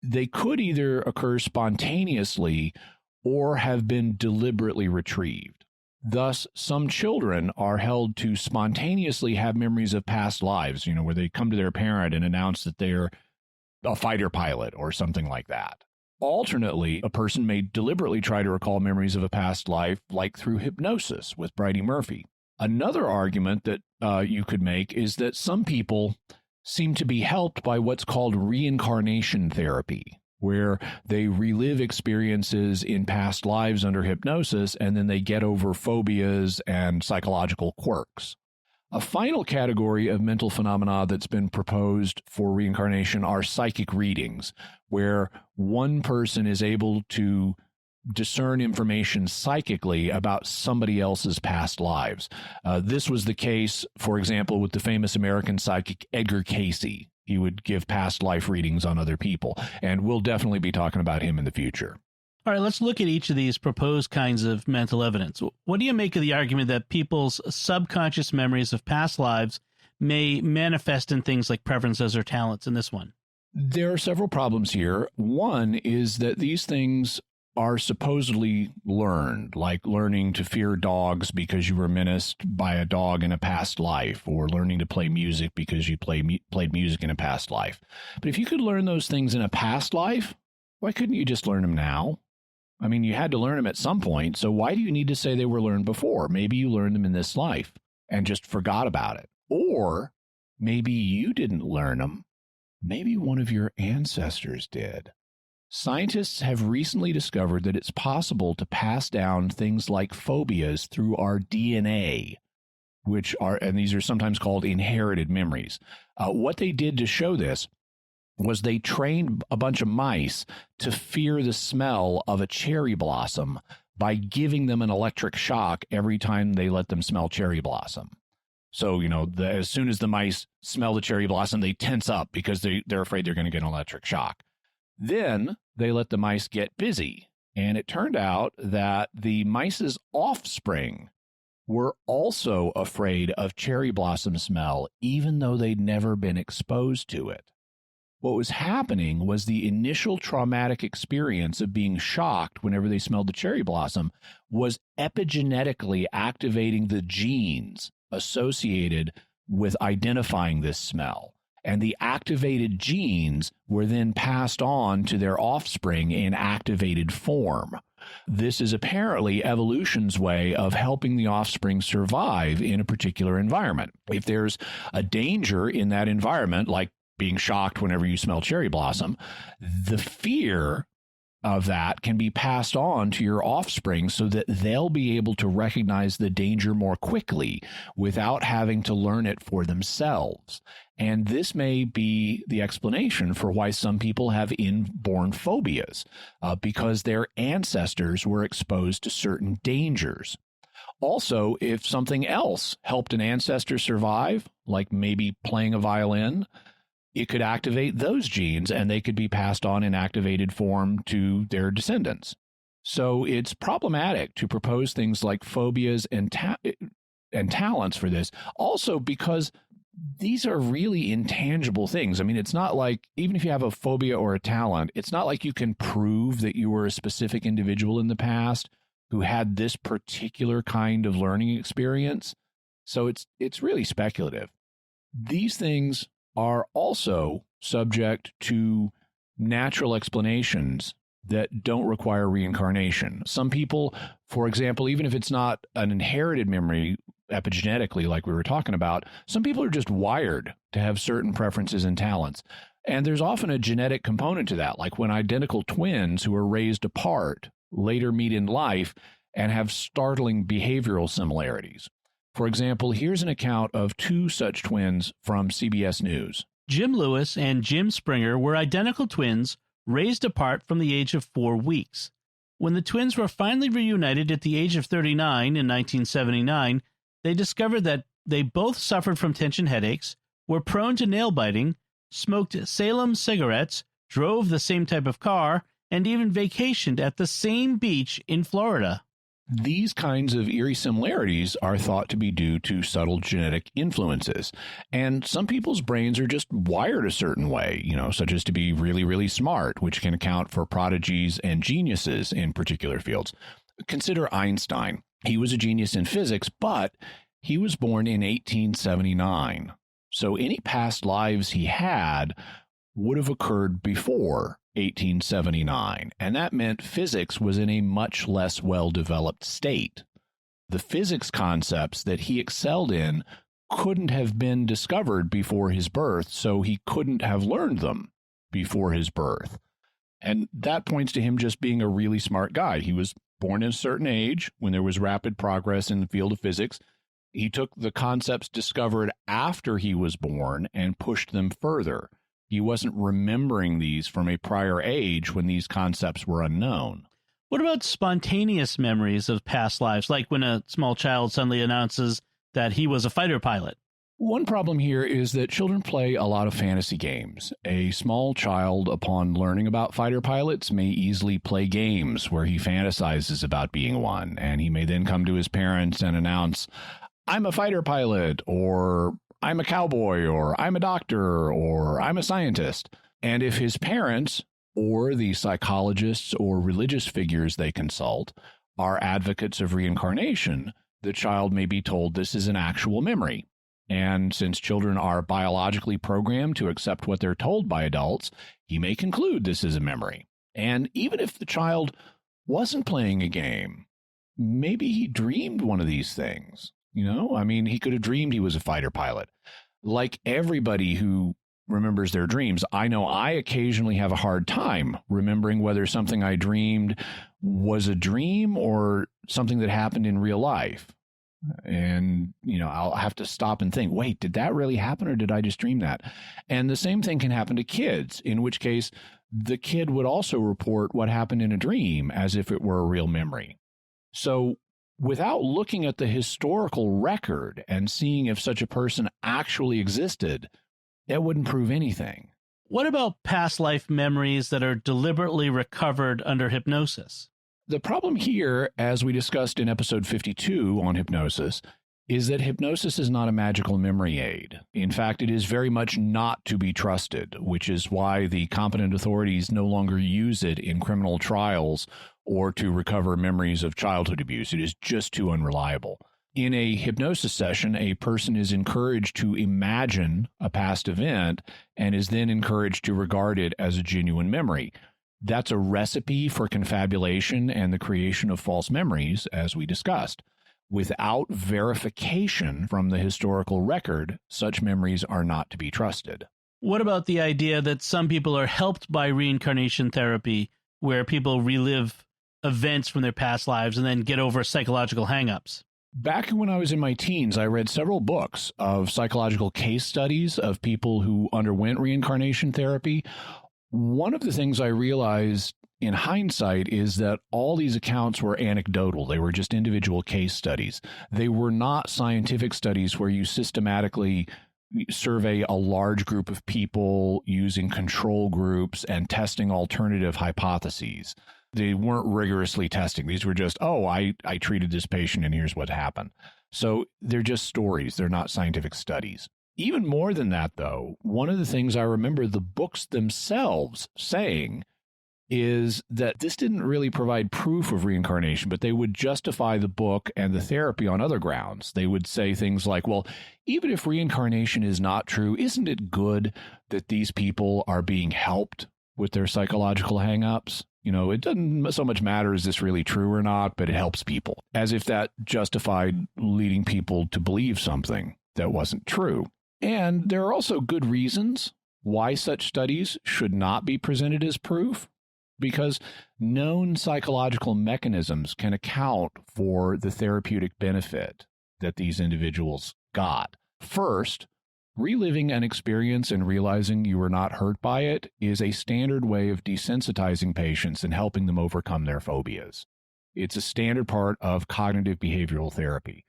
they could either occur spontaneously or have been deliberately retrieved. Thus, some children are held to spontaneously have memories of past lives, where they come to their parent and announce that they're a fighter pilot or something like that. Alternately, a person may deliberately try to recall memories of a past life, like through hypnosis with Bridey Murphy. Another argument that you could make is that some people seem to be helped by what's called reincarnation therapy, where they relive experiences in past lives under hypnosis, and then they get over phobias and psychological quirks. A final category of mental phenomena that's been proposed for reincarnation are psychic readings, where one person is able to discern information psychically about somebody else's past lives. This was the case, for example, with the famous American psychic Edgar Cayce. He would give past life readings on other people, and we'll definitely be talking about him in the future. All right, let's look at each of these proposed kinds of mental evidence. What do you make of the argument that people's subconscious memories of past lives may manifest in things like preferences or talents in this one? There are several problems here. One is that these things are supposedly learned, like learning to fear dogs because you were menaced by a dog in a past life, or learning to play music because you played music in a past life. But if you could learn those things in a past life, why couldn't you just learn them now? I mean, you had to learn them at some point, so why do you need to say they were learned before? Maybe you learned them in this life and just forgot about it. Or maybe you didn't learn them. Maybe one of your ancestors did. Scientists have recently discovered that it's possible to pass down things like phobias through our DNA, and these are sometimes called inherited memories. What they did to show this was they trained a bunch of mice to fear the smell of a cherry blossom by giving them an electric shock every time they let them smell cherry blossom. So, as soon as the mice smell the cherry blossom, they tense up because they're afraid they're going to get an electric shock. Then they let the mice get busy, and it turned out that the mice's offspring were also afraid of cherry blossom smell, even though they'd never been exposed to it. What was happening was the initial traumatic experience of being shocked whenever they smelled the cherry blossom was epigenetically activating the genes associated with identifying this smell. And the activated genes were then passed on to their offspring in activated form. This is apparently evolution's way of helping the offspring survive in a particular environment. If there's a danger in that environment, like being shocked whenever you smell cherry blossom, the fear of that can be passed on to your offspring so that they'll be able to recognize the danger more quickly without having to learn it for themselves. And this may be the explanation for why some people have inborn phobias, because their ancestors were exposed to certain dangers. Also, if something else helped an ancestor survive, like maybe playing a violin, it could activate those genes and they could be passed on in activated form to their descendants. So it's problematic to propose things like phobias and talents for this. Also, because these are really intangible things. I mean, it's not like, even if you have a phobia or a talent, it's not like you can prove that you were a specific individual in the past who had this particular kind of learning experience. So it's really speculative. These things are also subject to natural explanations that don't require reincarnation. Some people, for example, even if it's not an inherited memory epigenetically like we were talking about, some people are just wired to have certain preferences and talents. And there's often a genetic component to that, like when identical twins who are raised apart later meet in life and have startling behavioral similarities. For example, here's an account of two such twins from CBS News. Jim Lewis and Jim Springer were identical twins raised apart from the age of 4 weeks. When the twins were finally reunited at the age of 39 in 1979, they discovered that they both suffered from tension headaches, were prone to nail biting, smoked Salem cigarettes, drove the same type of car, and even vacationed at the same beach in Florida. These kinds of eerie similarities are thought to be due to subtle genetic influences. And some people's brains are just wired a certain way, such as to be really, really smart, which can account for prodigies and geniuses in particular fields. Consider Einstein. He was a genius in physics, but he was born in 1879. So any past lives he had would have occurred before 1879, and that meant physics was in a much less well-developed state. The physics concepts that he excelled in couldn't have been discovered before his birth, so he couldn't have learned them before his birth. And that points to him just being a really smart guy. He was born at a certain age when there was rapid progress in the field of physics. He took the concepts discovered after he was born and pushed them further. He wasn't remembering these from a prior age when these concepts were unknown. What about spontaneous memories of past lives, like when a small child suddenly announces that he was a fighter pilot? One problem here is that children play a lot of fantasy games. A small child, upon learning about fighter pilots, may easily play games where he fantasizes about being one, and he may then come to his parents and announce, "I'm a fighter pilot," or "I'm a cowboy," or "I'm a doctor," or "I'm a scientist." And if his parents, or the psychologists or religious figures they consult, are advocates of reincarnation, the child may be told this is an actual memory. And since children are biologically programmed to accept what they're told by adults, he may conclude this is a memory. And even if the child wasn't playing a game, maybe he dreamed one of these things. He could have dreamed he was a fighter pilot. Like everybody who remembers their dreams, I know I occasionally have a hard time remembering whether something I dreamed was a dream or something that happened in real life. And, I'll have to stop and think, wait, did that really happen or did I just dream that? And the same thing can happen to kids, in which case the kid would also report what happened in a dream as if it were a real memory. So without looking at the historical record and seeing if such a person actually existed, that wouldn't prove anything. What about past life memories that are deliberately recovered under hypnosis? The problem here, as we discussed in episode 52 on hypnosis, is that hypnosis is not a magical memory aid. In fact, it is very much not to be trusted, which is why the competent authorities no longer use it in criminal trials or to recover memories of childhood abuse. It is just too unreliable. In a hypnosis session, a person is encouraged to imagine a past event and is then encouraged to regard it as a genuine memory. That's a recipe for confabulation and the creation of false memories, as we discussed. Without verification from the historical record, such memories are not to be trusted. What about the idea that some people are helped by reincarnation therapy where people relive events from their past lives and then get over psychological hangups. Back when I was in my teens, I read several books of psychological case studies of people who underwent reincarnation therapy. One of the things I realized in hindsight is that all these accounts were anecdotal. They were just individual case studies. They were not scientific studies where you systematically survey a large group of people using control groups and testing alternative hypotheses. They weren't rigorously testing. These were just, I treated this patient and here's what happened. So they're just stories. They're not scientific studies. Even more than that, though, one of the things I remember the books themselves saying is that this didn't really provide proof of reincarnation, but they would justify the book and the therapy on other grounds. They would say things like, well, even if reincarnation is not true, isn't it good that these people are being helped with their psychological hangups? You know, it doesn't so much matter is this really true or not, but it helps people, as if that justified leading people to believe something that wasn't true. And there are also good reasons why such studies should not be presented as proof, because known psychological mechanisms can account for the therapeutic benefit that these individuals got. First, reliving an experience and realizing you were not hurt by it is a standard way of desensitizing patients and helping them overcome their phobias. It's a standard part of cognitive behavioral therapy.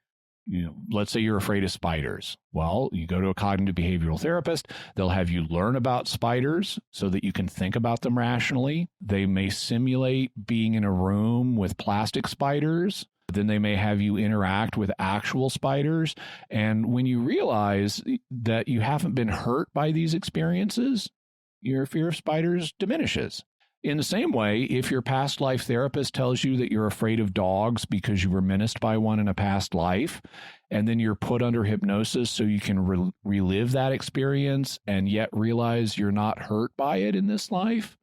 You know, let's say you're afraid of spiders. Well, you go to a cognitive behavioral therapist. They'll have you learn about spiders so that you can think about them rationally. They may simulate being in a room with plastic spiders. Then they may have you interact with actual spiders. And when you realize that you haven't been hurt by these experiences, your fear of spiders diminishes. In the same way, if your past life therapist tells you that you're afraid of dogs because you were menaced by one in a past life, and then you're put under hypnosis so you can relive that experience and yet realize you're not hurt by it in this life,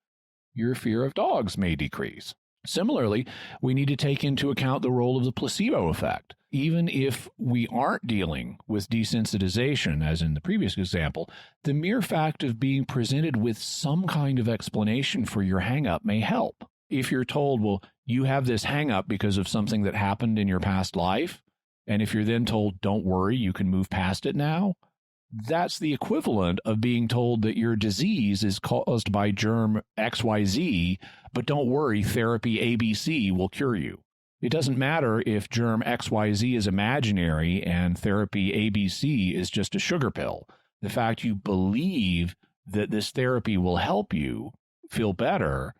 your fear of dogs may decrease. Similarly, we need to take into account the role of the placebo effect. Even if we aren't dealing with desensitization, as in the previous example, the mere fact of being presented with some kind of explanation for your hang-up may help. If you're told, well, you have this hang-up because of something that happened in your past life, and if you're then told, don't worry, you can move past it now, that's the equivalent of being told that your disease is caused by germ XYZ, but don't worry, therapy ABC will cure you. It doesn't matter if germ XYZ is imaginary and therapy ABC is just a sugar pill. The fact you believe that this therapy will help you feel better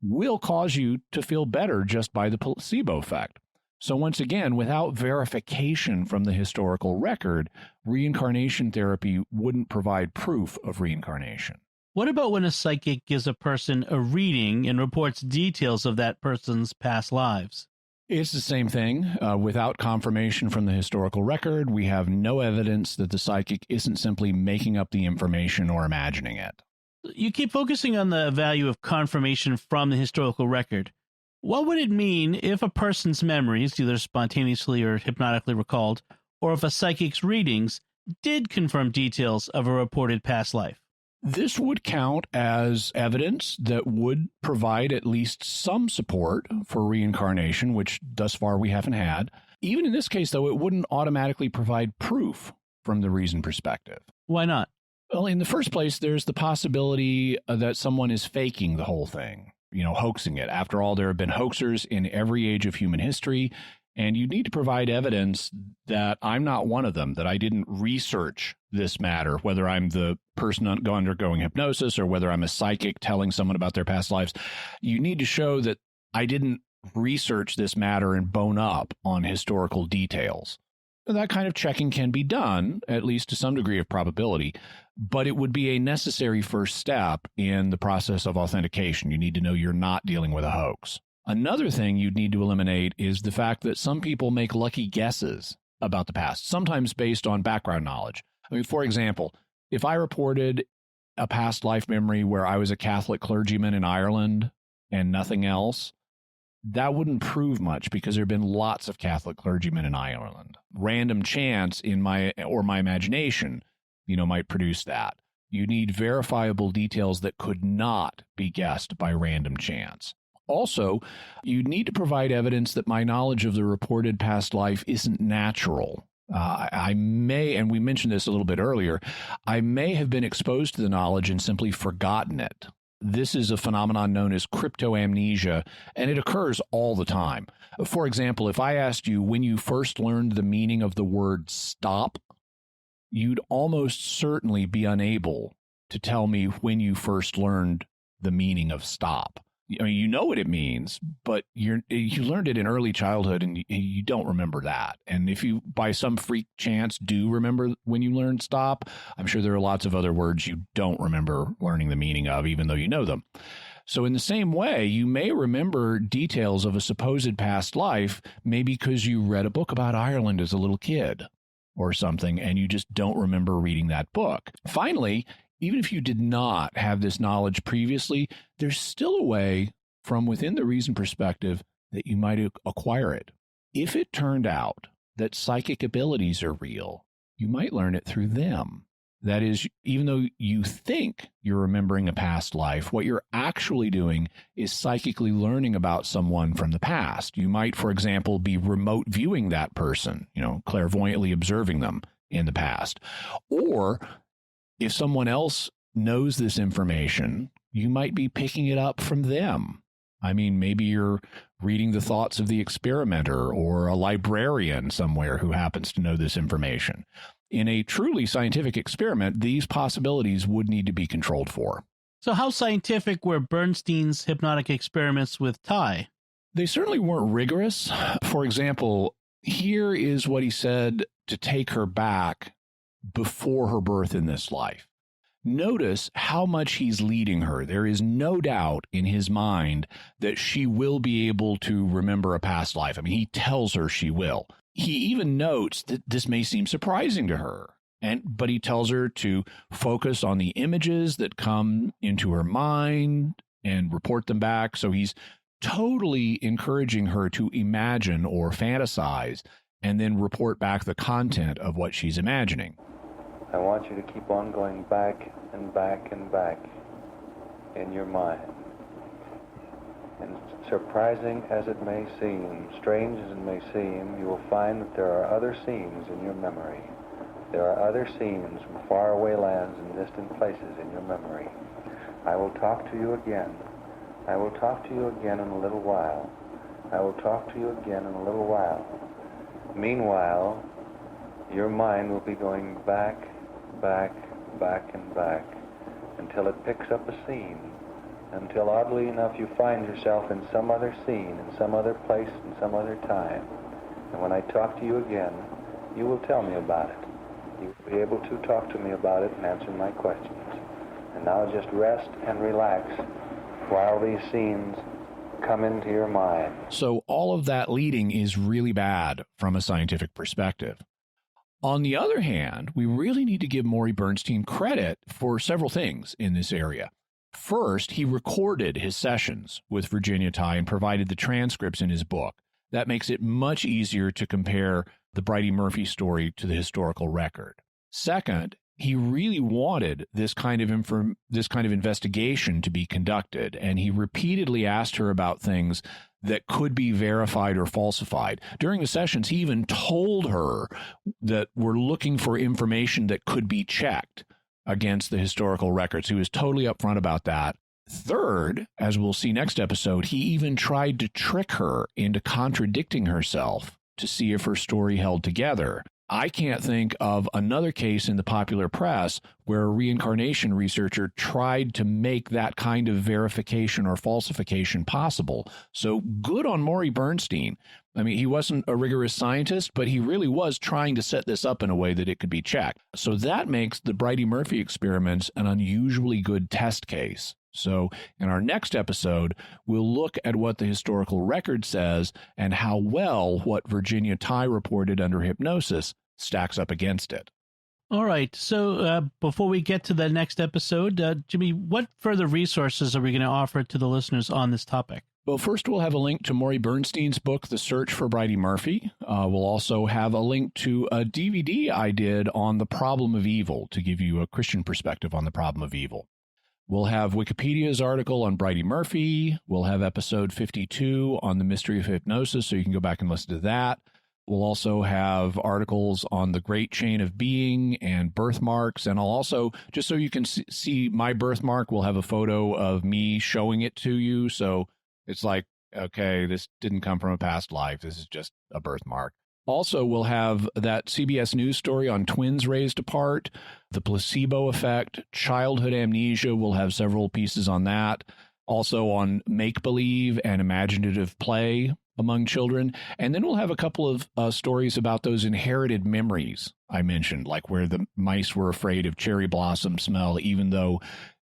will cause you to feel better just by the placebo effect. So once again, without verification from the historical record, reincarnation therapy wouldn't provide proof of reincarnation. What about when a psychic gives a person a reading and reports details of that person's past lives? It's the same thing. Without confirmation from the historical record, we have no evidence that the psychic isn't simply making up the information or imagining it. You keep focusing on the value of confirmation from the historical record. What would it mean if a person's memories, either spontaneously or hypnotically recalled, or if a psychic's readings did confirm details of a reported past life? This would count as evidence that would provide at least some support for reincarnation, which thus far we haven't had. Even in this case, though, it wouldn't automatically provide proof from the reason perspective. Why not? Well, in the first place, there's the possibility that someone is faking the whole thing, hoaxing it. After all, there have been hoaxers in every age of human history, and you need to provide evidence that I'm not one of them, that I didn't research this matter, whether I'm the person undergoing hypnosis or whether I'm a psychic telling someone about their past lives. You need to show that I didn't research this matter and bone up on historical details. That kind of checking can be done, at least to some degree of probability, but it would be a necessary first step in the process of authentication. You need to know you're not dealing with a hoax. Another thing you'd need to eliminate is the fact that some people make lucky guesses about the past, sometimes based on background knowledge. I mean, for example, if I reported a past life memory where I was a Catholic clergyman in Ireland and nothing else, that wouldn't prove much because there have been lots of Catholic clergymen in Ireland. Random chance in my imagination, might produce that. You need verifiable details that could not be guessed by random chance. Also, you need to provide evidence that my knowledge of the reported past life isn't natural. I may, and we mentioned this a little bit earlier, I may have been exposed to the knowledge and simply forgotten it. This is a phenomenon known as cryptoamnesia, and it occurs all the time. For example, if I asked you when you first learned the meaning of the word stop, you'd almost certainly be unable to tell me when you first learned the meaning of stop. I mean, you know what it means, but you learned it in early childhood and you don't remember that. And if you, by some freak chance, do remember when you learned stop, I'm sure there are lots of other words you don't remember learning the meaning of, even though you know them. So in the same way, you may remember details of a supposed past life, maybe because you read a book about Ireland as a little kid or something, and you just don't remember reading that book. Finally, even if you did not have this knowledge previously, there's still a way from within the reason perspective that you might acquire it. If it turned out that psychic abilities are real, you might learn it through them. That is, even though you think you're remembering a past life, what you're actually doing is psychically learning about someone from the past. You might, for example, be remote viewing that person, clairvoyantly observing them in the past. Or if someone else knows this information, you might be picking it up from them. I mean, maybe you're reading the thoughts of the experimenter or a librarian somewhere who happens to know this information. In a truly scientific experiment, these possibilities would need to be controlled for. So how scientific were Bernstein's hypnotic experiments with Ty? They certainly weren't rigorous. For example, here is what he said to take her back before her birth in this life. Notice how much he's leading her. There is no doubt in his mind that she will be able to remember a past life. I mean, he tells her she will. He even notes that this may seem surprising to her, but he tells her to focus on the images that come into her mind and report them back. So he's totally encouraging her to imagine or fantasize and then report back the content of what she's imagining. I want you to keep on going back and back and back in your mind. And surprising as it may seem, strange as it may seem, you will find that there are other scenes in your memory. There are other scenes from faraway lands and distant places in your memory. I will talk to you again. I will talk to you again in a little while. I will talk to you again in a little while. Meanwhile, your mind will be going back, and back, until it picks up a scene, until oddly enough you find yourself in some other scene, in some other place, in some other time. And when I talk to you again, you will tell me about it. You will be able to talk to me about it and answer my questions. And now just rest and relax while these scenes come into your mind. So all of that leading is really bad from a scientific perspective. On the other hand, we really need to give Morey Bernstein credit for several things in this area. First, he recorded his sessions with Virginia Tighe and provided the transcripts in his book. That makes it much easier to compare the Bridey Murphy story to the historical record. Second, he really wanted this kind of investigation to be conducted, and he repeatedly asked her about things that could be verified or falsified. During the sessions, he even told her that we're looking for information that could be checked against the historical records. He was totally upfront about that. Third, as we'll see next episode, he even tried to trick her into contradicting herself to see if her story held together. I can't think of another case in the popular press where a reincarnation researcher tried to make that kind of verification or falsification possible. So good on Morey Bernstein. I mean, he wasn't a rigorous scientist, but he really was trying to set this up in a way that it could be checked. So that makes the Bridey Murphy experiments an unusually good test case. So in our next episode, we'll look at what the historical record says and how well what Virginia Tighe reported under hypnosis stacks up against it. All right. So before we get to the next episode, Jimmy, what further resources are we going to offer to the listeners on this topic? Well, first we'll have a link to Morey Bernstein's book, The Search for Bridey Murphy. We'll also have a link to a DVD I did on the problem of evil to give you a Christian perspective on the problem of evil. We'll have Wikipedia's article on Bridey Murphy. We'll have episode 52 on the mystery of hypnosis, so you can go back and listen to that. We'll also have articles on the great chain of being and birthmarks. And I'll also, just so you can see my birthmark, we'll have a photo of me showing it to you. So it's like, okay, this didn't come from a past life. This is just a birthmark. Also, we'll have that CBS News story on twins raised apart, the placebo effect, childhood amnesia. We'll have several pieces on that. Also on make-believe and imaginative play among children. And then we'll have a couple of stories about those inherited memories I mentioned, like where the mice were afraid of cherry blossom smell, even though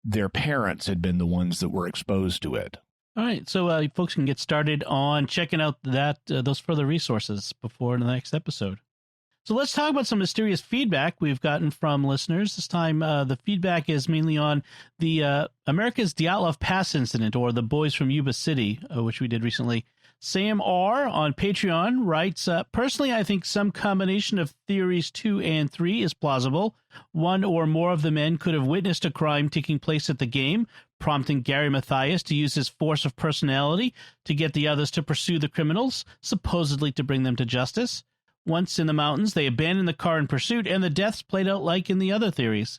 their parents had been the ones that were exposed to it. All right, so folks can get started on checking out those further resources before the next episode. So let's talk about some mysterious feedback we've gotten from listeners. This time, the feedback is mainly on the America's Dyatlov Pass incident, or the Boys from Yuba City, which we did recently. Sam R. on Patreon writes, personally, I think some combination of theories 2 and 3 is plausible. One or more of the men could have witnessed a crime taking place at the game, prompting Gary Mathias to use his force of personality to get the others to pursue the criminals, supposedly to bring them to justice. Once in the mountains, they abandoned the car in pursuit, and the deaths played out like in the other theories.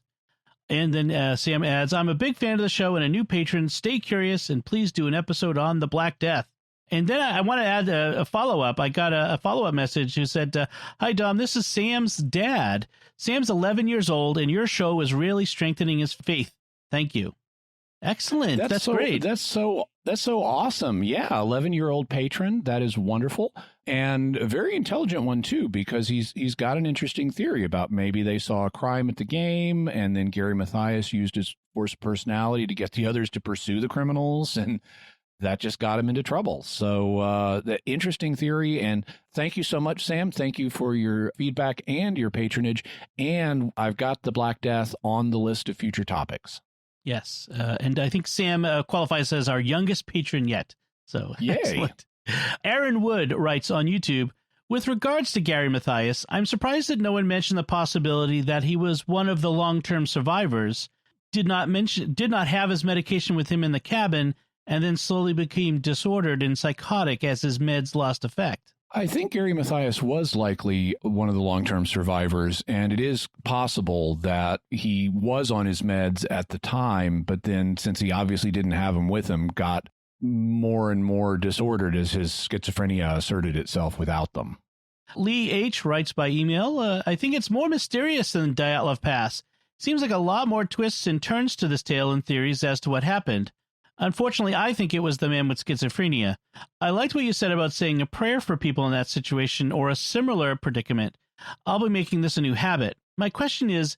And then Sam adds, I'm a big fan of the show and a new patron. Stay curious, and please do an episode on the Black Death. And then I want to add a follow-up. I got a follow-up message who said, hi, Dom, this is Sam's dad. Sam's 11 years old, and your show is really strengthening his faith. Thank you. Excellent. That's great. That's so awesome. Yeah, 11-year-old patron. That is wonderful. And a very intelligent one, too, because he's got an interesting theory about maybe they saw a crime at the game, and then Gary Mathias used his force of personality to get the others to pursue the criminals, and that just got him into trouble. So the interesting theory. And thank you so much, Sam. Thank you for your feedback and your patronage. And I've got the Black Death on the list of future topics. Yes. And I think Sam qualifies as our youngest patron yet. So yay. Excellent. Aaron Wood writes on YouTube, with regards to Gary Mathias, I'm surprised that no one mentioned the possibility that he was one of the long-term survivors, did not have his medication with him in the cabin, and then slowly became disordered and psychotic as his meds lost effect. I think Gary Mathias was likely one of the long-term survivors, and it is possible that he was on his meds at the time, but then since he obviously didn't have them with him, got more and more disordered as his schizophrenia asserted itself without them. Lee H. writes by email, I think it's more mysterious than Dyatlov Pass. Seems like a lot more twists and turns to this tale and theories as to what happened. Unfortunately, I think it was the man with schizophrenia. I liked what you said about saying a prayer for people in that situation or a similar predicament. I'll be making this a new habit. My question is,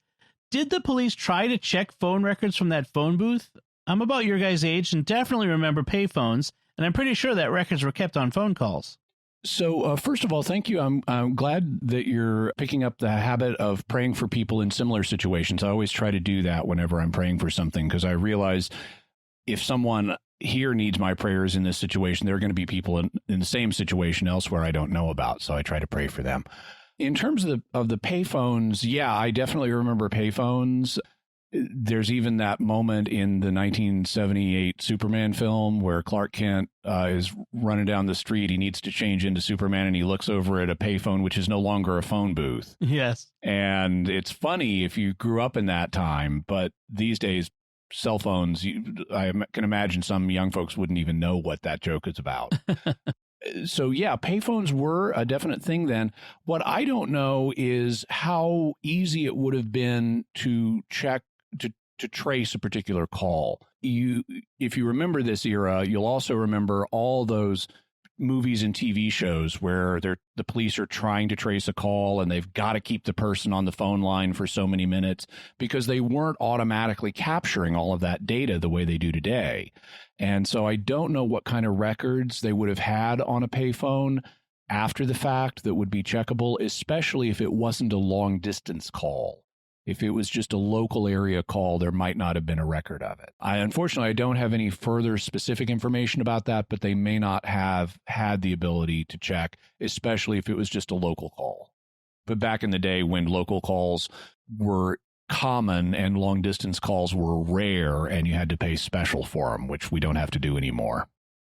did the police try to check phone records from that phone booth? I'm about your guys' age and definitely remember payphones, and I'm pretty sure that records were kept on phone calls. So, first of all, thank you. I'm glad that you're picking up the habit of praying for people in similar situations. I always try to do that whenever I'm praying for something, because I realize if someone here needs my prayers in this situation, there are going to be people in the same situation elsewhere I don't know about. So I try to pray for them. In terms of the payphones, yeah, I definitely remember payphones. There's even that moment in the 1978 Superman film where Clark Kent is running down the street. He needs to change into Superman, and he looks over at a payphone, which is no longer a phone booth. Yes. And it's funny if you grew up in that time, but these days, cell phones, I can imagine some young folks wouldn't even know what that joke is about. So, yeah, payphones were a definite thing then. What I don't know is how easy it would have been to check, to trace a particular call. If you remember this era, you'll also remember all those movies and TV shows where the police are trying to trace a call and they've got to keep the person on the phone line for so many minutes because they weren't automatically capturing all of that data the way they do today. And so I don't know what kind of records they would have had on a payphone after the fact that would be checkable, especially if it wasn't a long distance call. If it was just a local area call, there might not have been a record of it. Unfortunately, I don't have any further specific information about that, but they may not have had the ability to check, especially if it was just a local call. But back in the day when local calls were common and long-distance calls were rare, and you had to pay special for them, which we don't have to do anymore.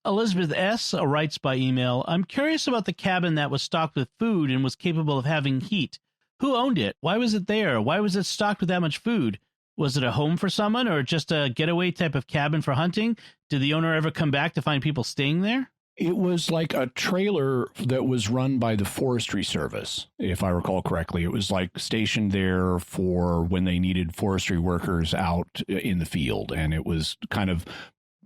Elizabeth S. writes by email, I'm curious about the cabin that was stocked with food and was capable of having heat. Who owned it? Why was it there? Why was it stocked with that much food? Was it a home for someone or just a getaway type of cabin for hunting? Did the owner ever come back to find people staying there? It was like a trailer that was run by the Forestry Service, if I recall correctly. It was like stationed there for when they needed forestry workers out in the field, and it was kind of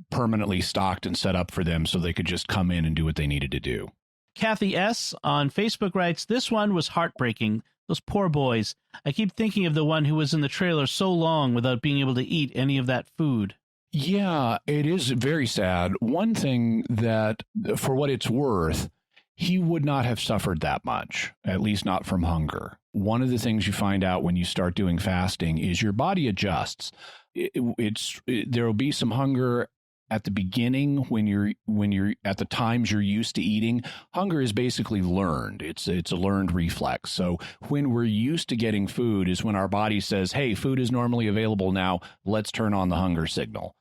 permanently stocked and set up for them so they could just come in and do what they needed to do. Kathy S. on Facebook writes, this one was heartbreaking. Those poor boys. I keep thinking of the one who was in the trailer so long without being able to eat any of that food. Yeah, it is very sad. One thing that, for what it's worth, he would not have suffered that much, at least not from hunger. One of the things you find out when you start doing fasting is your body adjusts. There will be some hunger at the beginning when you're at the times you're used to eating. Hunger is basically learned. It's a learned reflex. So when we're used to getting food is when our body says, hey, food is normally available now, let's turn on the hunger signal.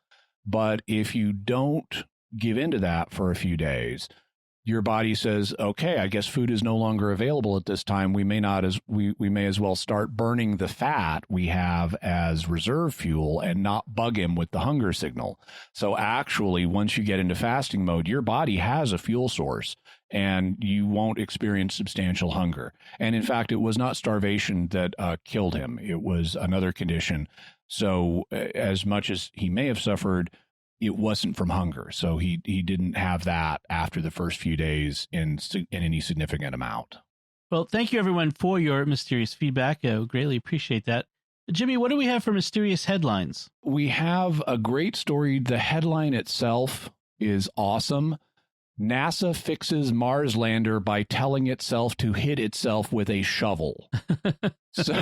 But if you don't give into that for a few days, your body says, okay, I guess food is no longer available at this time. We may as well start burning the fat we have as reserve fuel and not bug him with the hunger signal. So actually, once you get into fasting mode, your body has a fuel source and you won't experience substantial hunger. And in fact, it was not starvation that killed him. It was another condition. So as much as he may have suffered, it wasn't from hunger. So he didn't have that after the first few days in any significant amount. Well, thank you, everyone, for your mysterious feedback. I greatly appreciate that. Jimmy, what do we have for mysterious headlines? We have a great story. The headline itself is awesome. NASA fixes Mars lander by telling itself to hit itself with a shovel. So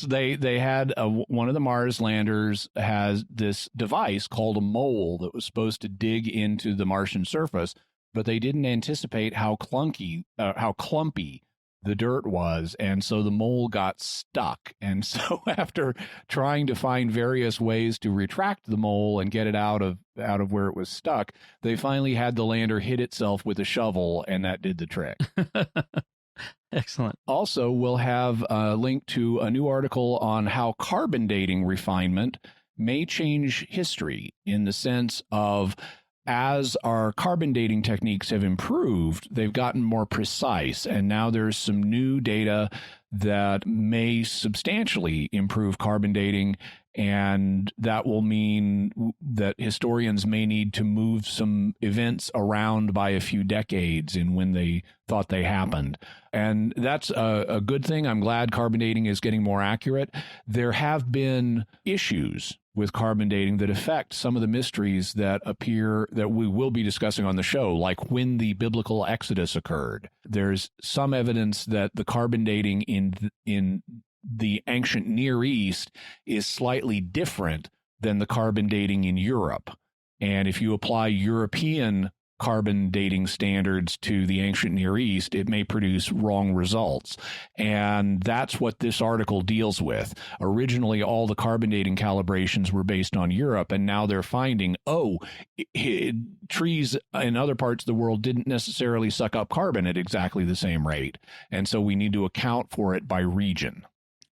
they had one of the Mars landers has this device called a mole that was supposed to dig into the Martian surface, but they didn't anticipate how clumpy the dirt was, and so the mole got stuck. And so after trying to find various ways to retract the mole and get it out of where it was stuck, they finally had the lander hit itself with a shovel, and that did the trick. Excellent. Also, we'll have a link to a new article on how carbon dating refinement may change history, in the sense of, as our carbon dating techniques have improved, they've gotten more precise, and now there's some new data that may substantially improve carbon dating, and that will mean that historians may need to move some events around by a few decades in when they thought they happened. And that's a good thing. I'm glad carbon dating is getting more accurate. There have been issues with carbon dating that affect some of the mysteries that appear, that we will be discussing on the show, like when the biblical Exodus occurred. There's some evidence that the carbon dating in the ancient Near East is slightly different than the carbon dating in Europe. And if you apply European carbon dating standards to the ancient Near East, it may produce wrong results. And that's what this article deals with. Originally, all the carbon dating calibrations were based on Europe, and now they're finding, trees in other parts of the world didn't necessarily suck up carbon at exactly the same rate. And so we need to account for it by region.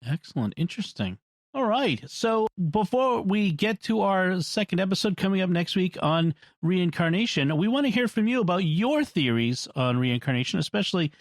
Excellent. Interesting. All right. So before we get to our second episode coming up next week on reincarnation, we want to hear from you about your theories on reincarnation, especially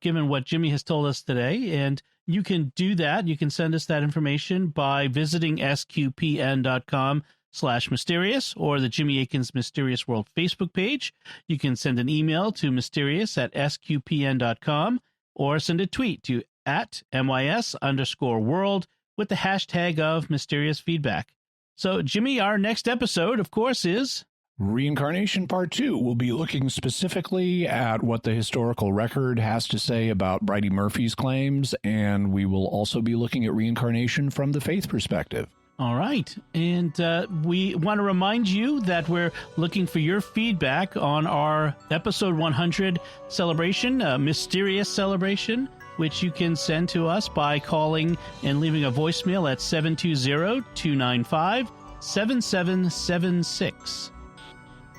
given what Jimmy has told us today. And you can do that. You can send us that information by visiting sqpn.com/mysterious or the Jimmy Akin's Mysterious World Facebook page. You can send an email to mysterious@sqpn.com or send a tweet to @MYS_world with the hashtag of mysterious feedback. So, Jimmy, our next episode, of course, is Reincarnation Part 2. We'll be looking specifically at what the historical record has to say about Bridey Murphy's claims, and we will also be looking at reincarnation from the faith perspective. All right. And we want to remind you that we're looking for your feedback on our episode 100 celebration, mysterious celebration. which you can send to us by calling and leaving a voicemail at 720-295-7776.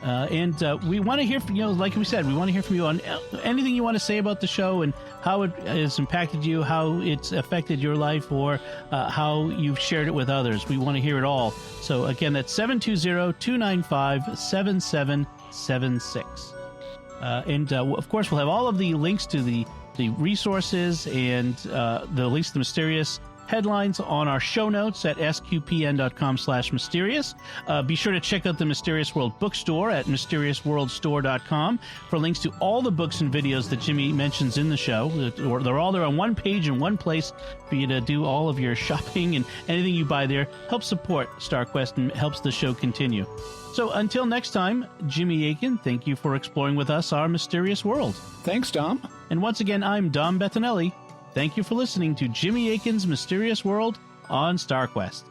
And we want to hear from you, like we said, we want to hear from you on anything you want to say about the show and how it has impacted you, how it's affected your life, or how you've shared it with others. We want to hear it all. So again, that's 720-295-7776. And of course, we'll have all of the links to the resources and the links to the mysterious headlines on our show notes at sqpn.com/mysterious. Be sure to check out the Mysterious World bookstore at mysteriousworldstore.com for links to all the books and videos that Jimmy mentions in the show. They're all there on one page in one place for you to do all of your shopping, and anything you buy there helps support StarQuest and helps the show continue. So until next time, Jimmy Akin, thank you for exploring with us our mysterious world. Thanks, Dom. And once again, I'm Dom Bettinelli. Thank you for listening to Jimmy Akin's Mysterious World on StarQuest.